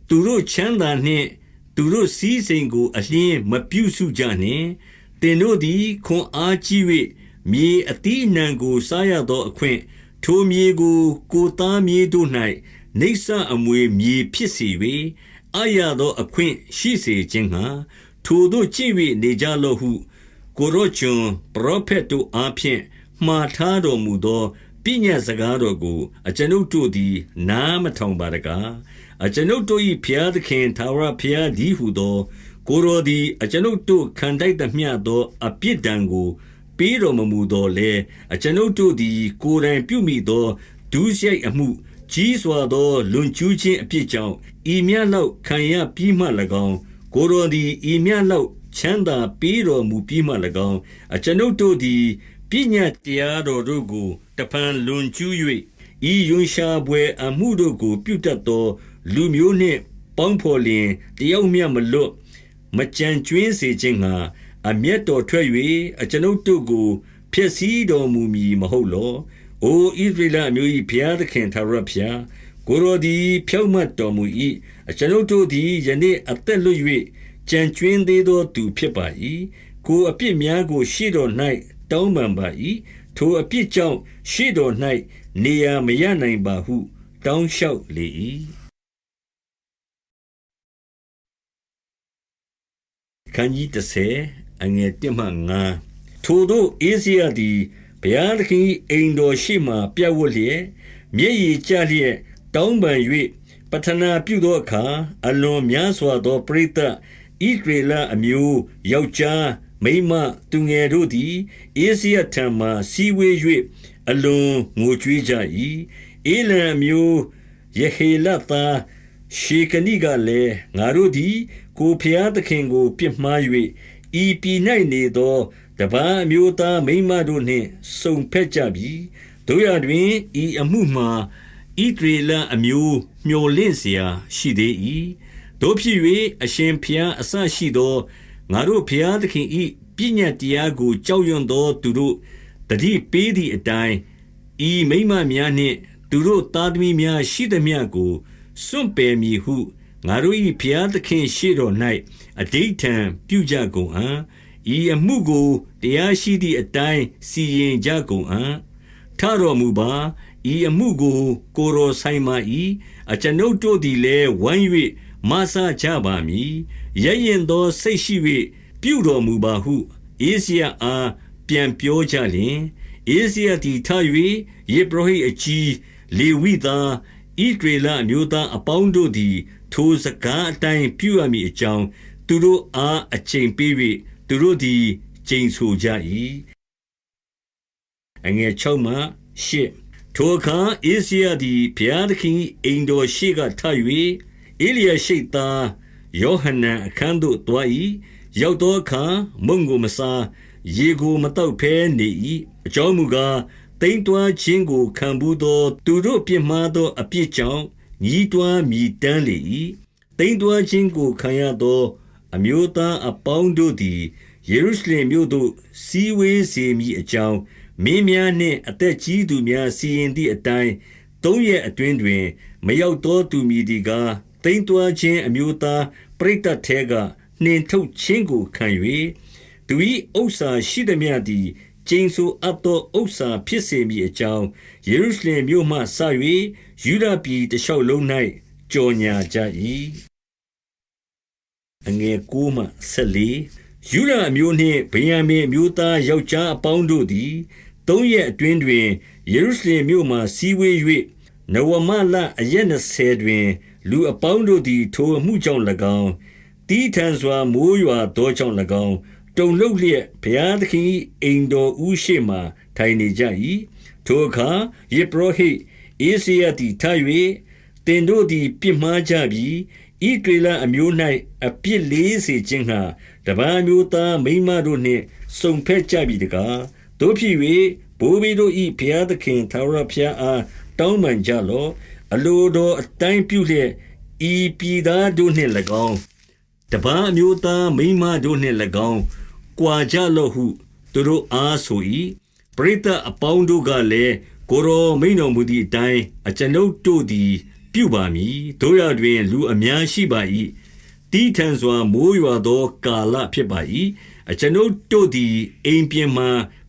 သူတို့ချမ်းသာနှင့်သူတို့စည်းစိမ်ကိုအလျင်းမပြုစုကြနှင့်တင်တို့သည်ခွန်အားကြီး၍မြေအသီးအနှံကိုစားရသောအခွင့်ထိုမြေကိုကိုသားမြေတို့၌နေဆာအမွေမြေဖြစ်စေ၍အာရသောအခွင့်ရှိစေခြင်းငှာထိုတို့ကြည့်၍နေကြလော့ဟုကိုရောကျွန်ပရောဖက်တို့အားဖြင့်မှားထားတော်မူသော ပညာစကားတော်ကိုအကျွန်ုပ်တို့သည်နားမထောင်ပါတကားအကျွန်ုပ်တို့၏ဘုရားသခင်ထာဝရဘုရားသည်ဟုသောကိုယ်တော်သည်အကျွန်ုပ်တို့ခံတိုက်သမျှသောအပြစ်ဒဏ်ကိုပေးတော်မမူသောလေအကျွန်ုပ်တို့သည်ကိုယ်တိုင်ပြုမိသောဒုစရိုက်အမှုကြီးစွာသောလွန်ကျူးခြင်းအပြစ်ကြောင့်ဤမြတ်လောက်ခံရပြီးမှ၎င်းကိုယ်တော်သည်ဤမြတ်လောက်ချမ်းသာပေးတော်မူပြီးမှ၎င်းအကျွန်ုပ်တို့သည်ပညာတရားတော်တို့ကိုတဖန်လွန်ကျူး၍ဤယွန်ရှာပွဲအမှုတို့ကိုပြုတတ်သောလူမျိုးနှင့်ပေါင်းဖော်လျင်တယောက်မျှမလွတ်မကြံကျွင်းစေခြင်းငှာအမျက်တော်ထွက်၍အကျွန်ုပ်တို့ကိုဖျက်ဆီးတော်မူမည်မဟုတ်လော။အိုဣသရေလအမျိုး၏ဘုရားသခင်ထာဝရဘုရားကိုယ်တော်သည်ဖြောင့်မတ်တော်မူ၏အကျွန်ုပ်တို့သည်ယနေ့အသက်လွတ်၍ကြံကျွင်းသေးသောသူဖြစ်ပါ၏ကိုယ်အပြစ်များကိုရှေ့တော်၌တောင်းပန်ပါ၏ထိုအပြစ်ကြောင့်ရှေ့တော်၌နေရာမရနိုင်ပါဟုတောင်းလျှောက်လေ၏ခန်းကြီး30အငယ်1မှ9ထိုတို့အေဇိယသည်ဘုရားသခင်အိမ်တော်ရှိမှပြတ်ဝတ်လျက်မျက်ရည်ကျလျက်တောင်းပန်၍ပထနာပြုသောအခါအလွန်များစွာသောပရိသတ်ဣသရေလအမျိုးယောက်ျားမိန်းမသူငယ်တို့သည်အေဇိယထံမှစီဝေး၍အလွန်ငိုကြွေးကြ၏အေလံအမျိုးယေဟေလသားရှေကနိကလည်းငါတို့သည်ကိုဖျားသခင်ကိုပြစ်မှား၍ဤပြည်၌နေသောတပါးအမျိုးသားမိန်းမတို့နှင့်စုံဖက်ကြပြီတို့ရတွင်ဤအမှုမှာဣသရေလအမျိုးမျှော်လင့်เสียရှိသေး၏တို့ဖြစ်၍အရှင်ဖျားအစရှိသောငါတို့ဖျားသခင်ဤပညာတရားကိုကြောက်ရွံ့သောသူတို့တတိပေးသည့်အတိုင်းဤမိမများနှင့်သူတို့သားသမီးများရှိသမျှကိုစွန့်ပယ်မည်ဟုငါတို့၏ဘုရားသခင်ရှေ့တော်၌အဓိဋ္ဌာန်ပြုကြကုန်အံ့ဤအမှုကိုတရားရှိသည့်အတိုင်းစီရင်ကြကုန်အံ့ထတော်မူပါဤအမှုကိုကိုယ်တော်ဆိုင်ပါ၏အကျွန်ုပ်တို့သည်လည်းဝမ်း၍မဆကြပါမည်ရရင်သောစိတ်ရှိ၍ပြုတော်မူပါဟုအေဇိယအားပြန်ပြောကြလျင်အေဇိယသည်ထ၍ယေဘရဟိအကြီးလေဝိသားဣသရေလအမျိုးသားအပေါင်းတို့သည်ထိုစကားအတိုင်းပြုရမည်အကြောင်းသူတို့အားအချိန်ပေး၍သူတို့သည်ကျိန်ဆိုကြ၏အငယ်6မှ8ထိုအခါအေဇိယသည်ဘုရားသခင်အိမ်တော်ရှိကထ၍အေလျာရှိသားယောဟနန်အခန်းသို့တွား၏ရောက်သောအခါမုံကိုမစားရေကိုမတောက်ဖဲနေ၏အကြောင်းမူကားတိမ်တွားခြင်းကိုခံဘူးသောသူတို့ပြစ်မှားသောအပြစ်ကြောင့်ညီးတွားမြည်တမ်းလေ၏တိမ်တွားခြင်းကိုခံရသောအမျိုးသားအပေါင်းတို့သည်ယေရုရှလင်မြို့သို့စီဝေးစေမည်အကြောင်းမင်းများနှင့်အသက်ကြီးသူများစီရင်သည့်အတိုင်းသုံးရက်အတွင်းတွင်မရောက်သောသူမည်ဒီကားတိမ်တွားခြင်းအမျိုးသားပရိသတ်ထဲကနှင်ထုတ်ခြင်းကိုခံ၍သူ၏ဥစ္စာရှိသမျှသည်ကျိန်ဆိုအပ်သောဥစ္စာဖြစ်စေမည်အကြောင်းယေရုရှလင်မြို့မှစ၍ယူဒပြည်တလျှောက်လုံး၌ကြော်ညာကြ၏အငယ်9မှ14ယူဒအမျိုးနှင့်ဗင်္ယာမိန်အမျိုးသားယောက်ျားအပေါင်းတို့သည်သုံးရက်အတွင်းတွင်ယေရုရှလင်မြို့မှစီဝေး၍နဝမလအရက်20တွင်လူအပေါင်းတို့သည်ထိုအမှုကြောင့်၎င်းတီးထန်စွာမိုးရွာသောကြောင့်၎င်းတုန်လှုပ်လျက်ဘုရားသခင်၏အိမ်တော်ဦးရှိမှထိုင်နေကြ၏ထိုအခါယေဘရဟိအေဇိယသည်ထ၍တင်တို့သည်ပြစ်မှားကြပြီဣသရေလအမျိုး၌အပြစ်လေးစေခြင်းဟာတပါးမျိုးသားမိန်းမတို့နှင့်စုံဖက်ကြပြီတကားတို့ဖြစ်၍ဘိုးဘေးတို့၏ဘုရားသခင်ထာဝရဘုရားအားတောင်းပန်ကြလော့အလိုတော်အတိုင်းပြုလျက်ဤပြည်သားတို့နှင့်၎င်းတပါးမျိုးသားမိန်းမတို့နှင့်၎င်းကွာကြလော့ဟုသူတို့အားဆို၏ပရိသတ်အပေါင်းတို့ကလည်းကိုယ်တော်မိန့်တော်မူသည့်အတိုင်းအကျွန်ုပ်တို့သည်ပြုပါမည်တို့ရတွင်လူအများရှိပါ၏တီးထန်စွာမိုးရွာသောကာလဖြစ်ပါ၏အကျွန်ုပ်တို့သည်အိမ်ပြင်မှ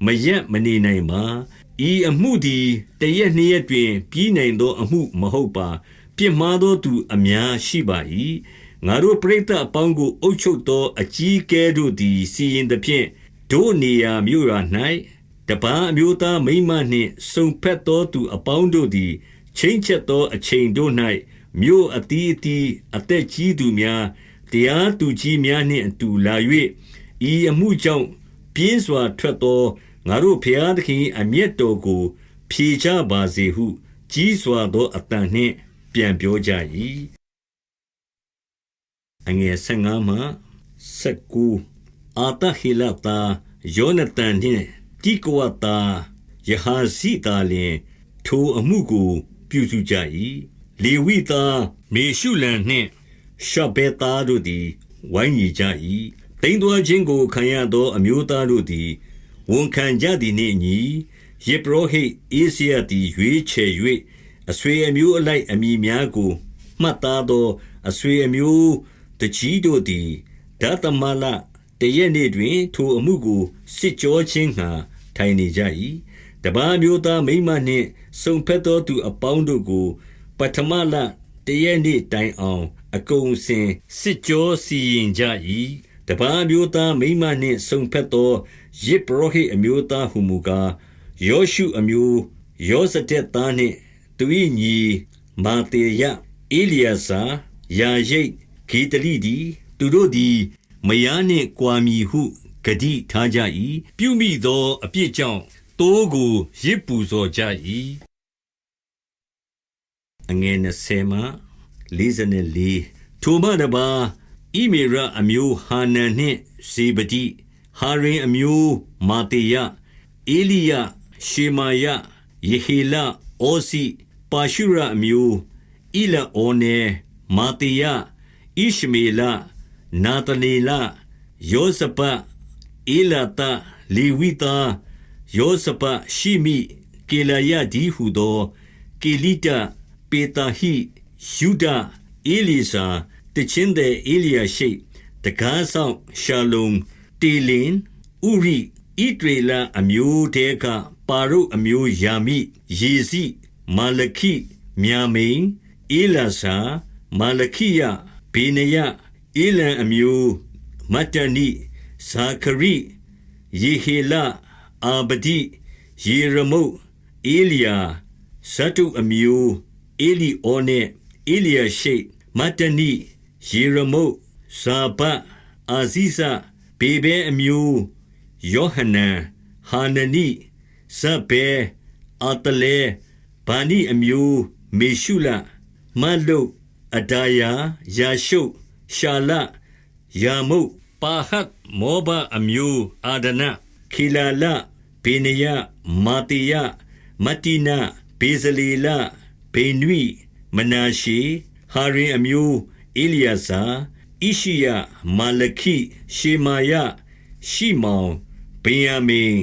မရက်မနေနိုင်ပါဤအမှုသည်တရက်နှစ်ရက်တွင်ပြီးနိုင်သောအမှုမဟုတ်ပါပြစ်မှားသောသူအများရှိပါ၏ငါတို့ပရိသတ်အပေါင်းကိုအုပ်ချုပ်သောအကြီးအကဲတို့သည်စီရင်သဖြင့်တို့နေရာမြို့ရွာ၌ တပန်းအမျိုးသားမိန်းမနှင့်စုံဖက်သောသူအပေါင်းတို့သည်ချိန်ချက်သောအချိန်တို့၌မြို့အသီးအသီးအသက်ကြီးသူများတရားသူကြီးများနှင့်အတူလာ၍ဤအမှုကြောင့်ပြင်းစွာထွက်သောငါတို့ဖျားသခင်အမျက်တော်ကိုဖြေချပါစေဟုကြီးစွာသောအတန်နှင့်ပြန်ပြောကြ၏အငယ်15မှ19အာတဟိလတာယောနသန်နှင့်တိကဝတာယဟာဇိတာလင်ထိုအမှုကိုပြုစုကြ၏လေဝိသားမေရှုလံနှင့်ရှဗေသားတို့သည်ဝိုင်းညီကြ၏တိမ်သွာခြင်းကိုခံရသောအမျိုးသားတို့သည်ဝန်ခံကြသည်နှင့်အညီယေဘရဟိအေစယသည်ရွေးချယ်၍အဆွေအမျိုးအလိုက်အမည်များကိုမှတ်သားသောအဆွေအမျိုးတကြီးတို့သည်ဒသမလတရက်နေ့တွင်ထိုအမှုကိုစစ်ကြောခြင်းငှာထိုင်နေကြ၏တပါးမျိုးသားမိန်းမနှင့်စုံဖက်သောသူအပေါင်းတို့ကိုပထမလတရက်နေ့တိုင်အောင်အကုန်စင်စစ်ကြောစီရင်ကြ၏တပါးမျိုးသားမိန်းမနှင့်စုံဖက်သောယေဘရဟိအမျိုးသားဟုမူကားယောရှုအမျိုးယောဇတက်သားနှင့်သူ၏ညီမာတေယအေလျာစာယာရိတ်ဂေတလိသည်သူတို့သည်မယားနှင့်ကွာမီဟုဂတိထားကြ၏ပြုမိသောအပြစ်ကြောင့်တိုးကိုရစ်ပူဇော်ကြ၏အငယ်20မှ44ထိုမှတပါဣမေရအမျိုးဟာနန်နှင့်ဇေဗဒိဟာရင်အမျိုးမာတေယအေလိယရှေမာယယေဟေလဩစီပါရှုရအမျိုးဣလဩနေမာတေယဣရှမေလနာတနေလယောဇပအေလာတလေဝိသားယောဇပရှိမိကေလယဒီဟုသောကေလိတပေတာဟိယုဒအေလီစာတချင်းတဲ့အေလျာရှိတကားဆောင်ရှာလုံတေလင်ဥရိဣဒေလအမျိုးတဲကပါရုအမျိုးယာမိယေစီမာလခိမြာမိန်အေလာစာမာလခိယဘေနယအေလံအမျိုးမတ္တနိဇာခရိယေဟေလအာဗဒိယေရမုတ်အေလျာဇတုအမျိုးအေလီဩနေအေလျာရှိမတ္တနိယေရမုတ်ဇာဘအာဇိဇဘေဘဲအမျိုးယောဟနန်ဟာနနိဇဗေအာတလေဗာနိအမျိုးမေရှုလမလုတ်အဒါယာယာရှုရှာလယာမုတ်ပါဟတ်မောဘအမျိုးအာဒနခိလာလဘေနယမာတေယမတိနဘေဇလေလဘေနွိမနာရှေဟာရင်အမျိုးအေလျာဇာဣရှိယမာလခိရှေမာယရှိမောင်ဗင်ယမိန်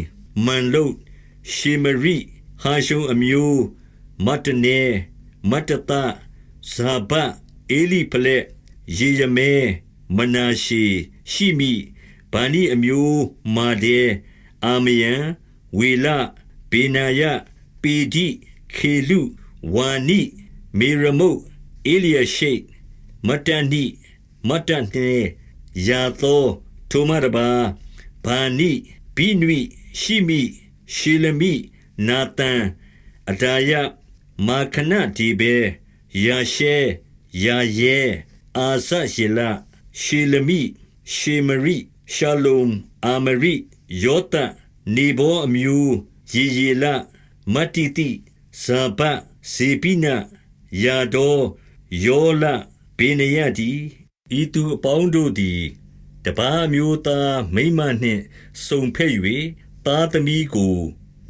မန်လုတ်ရှေမရိဟာရှုံအမျိုးမတနေမတတဇာဘအေလိဖလက်ယေယမဲမနာရှေရှိမိဗာနိအမျိုးမာဒေအာမယံဝေလဘေနာယပေဒီခေလုဝါနိမေရမုတ်အေလျာရှိမတ္တနိမတ္တနေယာသောထိုမတပါဗာနိဘိနွိရှိမိရှေလမိနာတန်အဒါယမာခနဒီဘေယာရှေယာယေအာဇရှေလရှေလမိရှေမရိရှာလုံအာမရိယောတနေဘောအမျိုးယေယေလမတ္တိတိဇာဘဇေပိနယာဒောယောလဘေနယတိဤသူအပေါင်းတို့သည်တပါးမျိုးသားမိမနှင့်စုံဖက်၍သားသမီးကို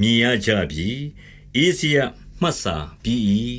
မြင်ရကြပြီဧဇယမှတ်စာပြီး၏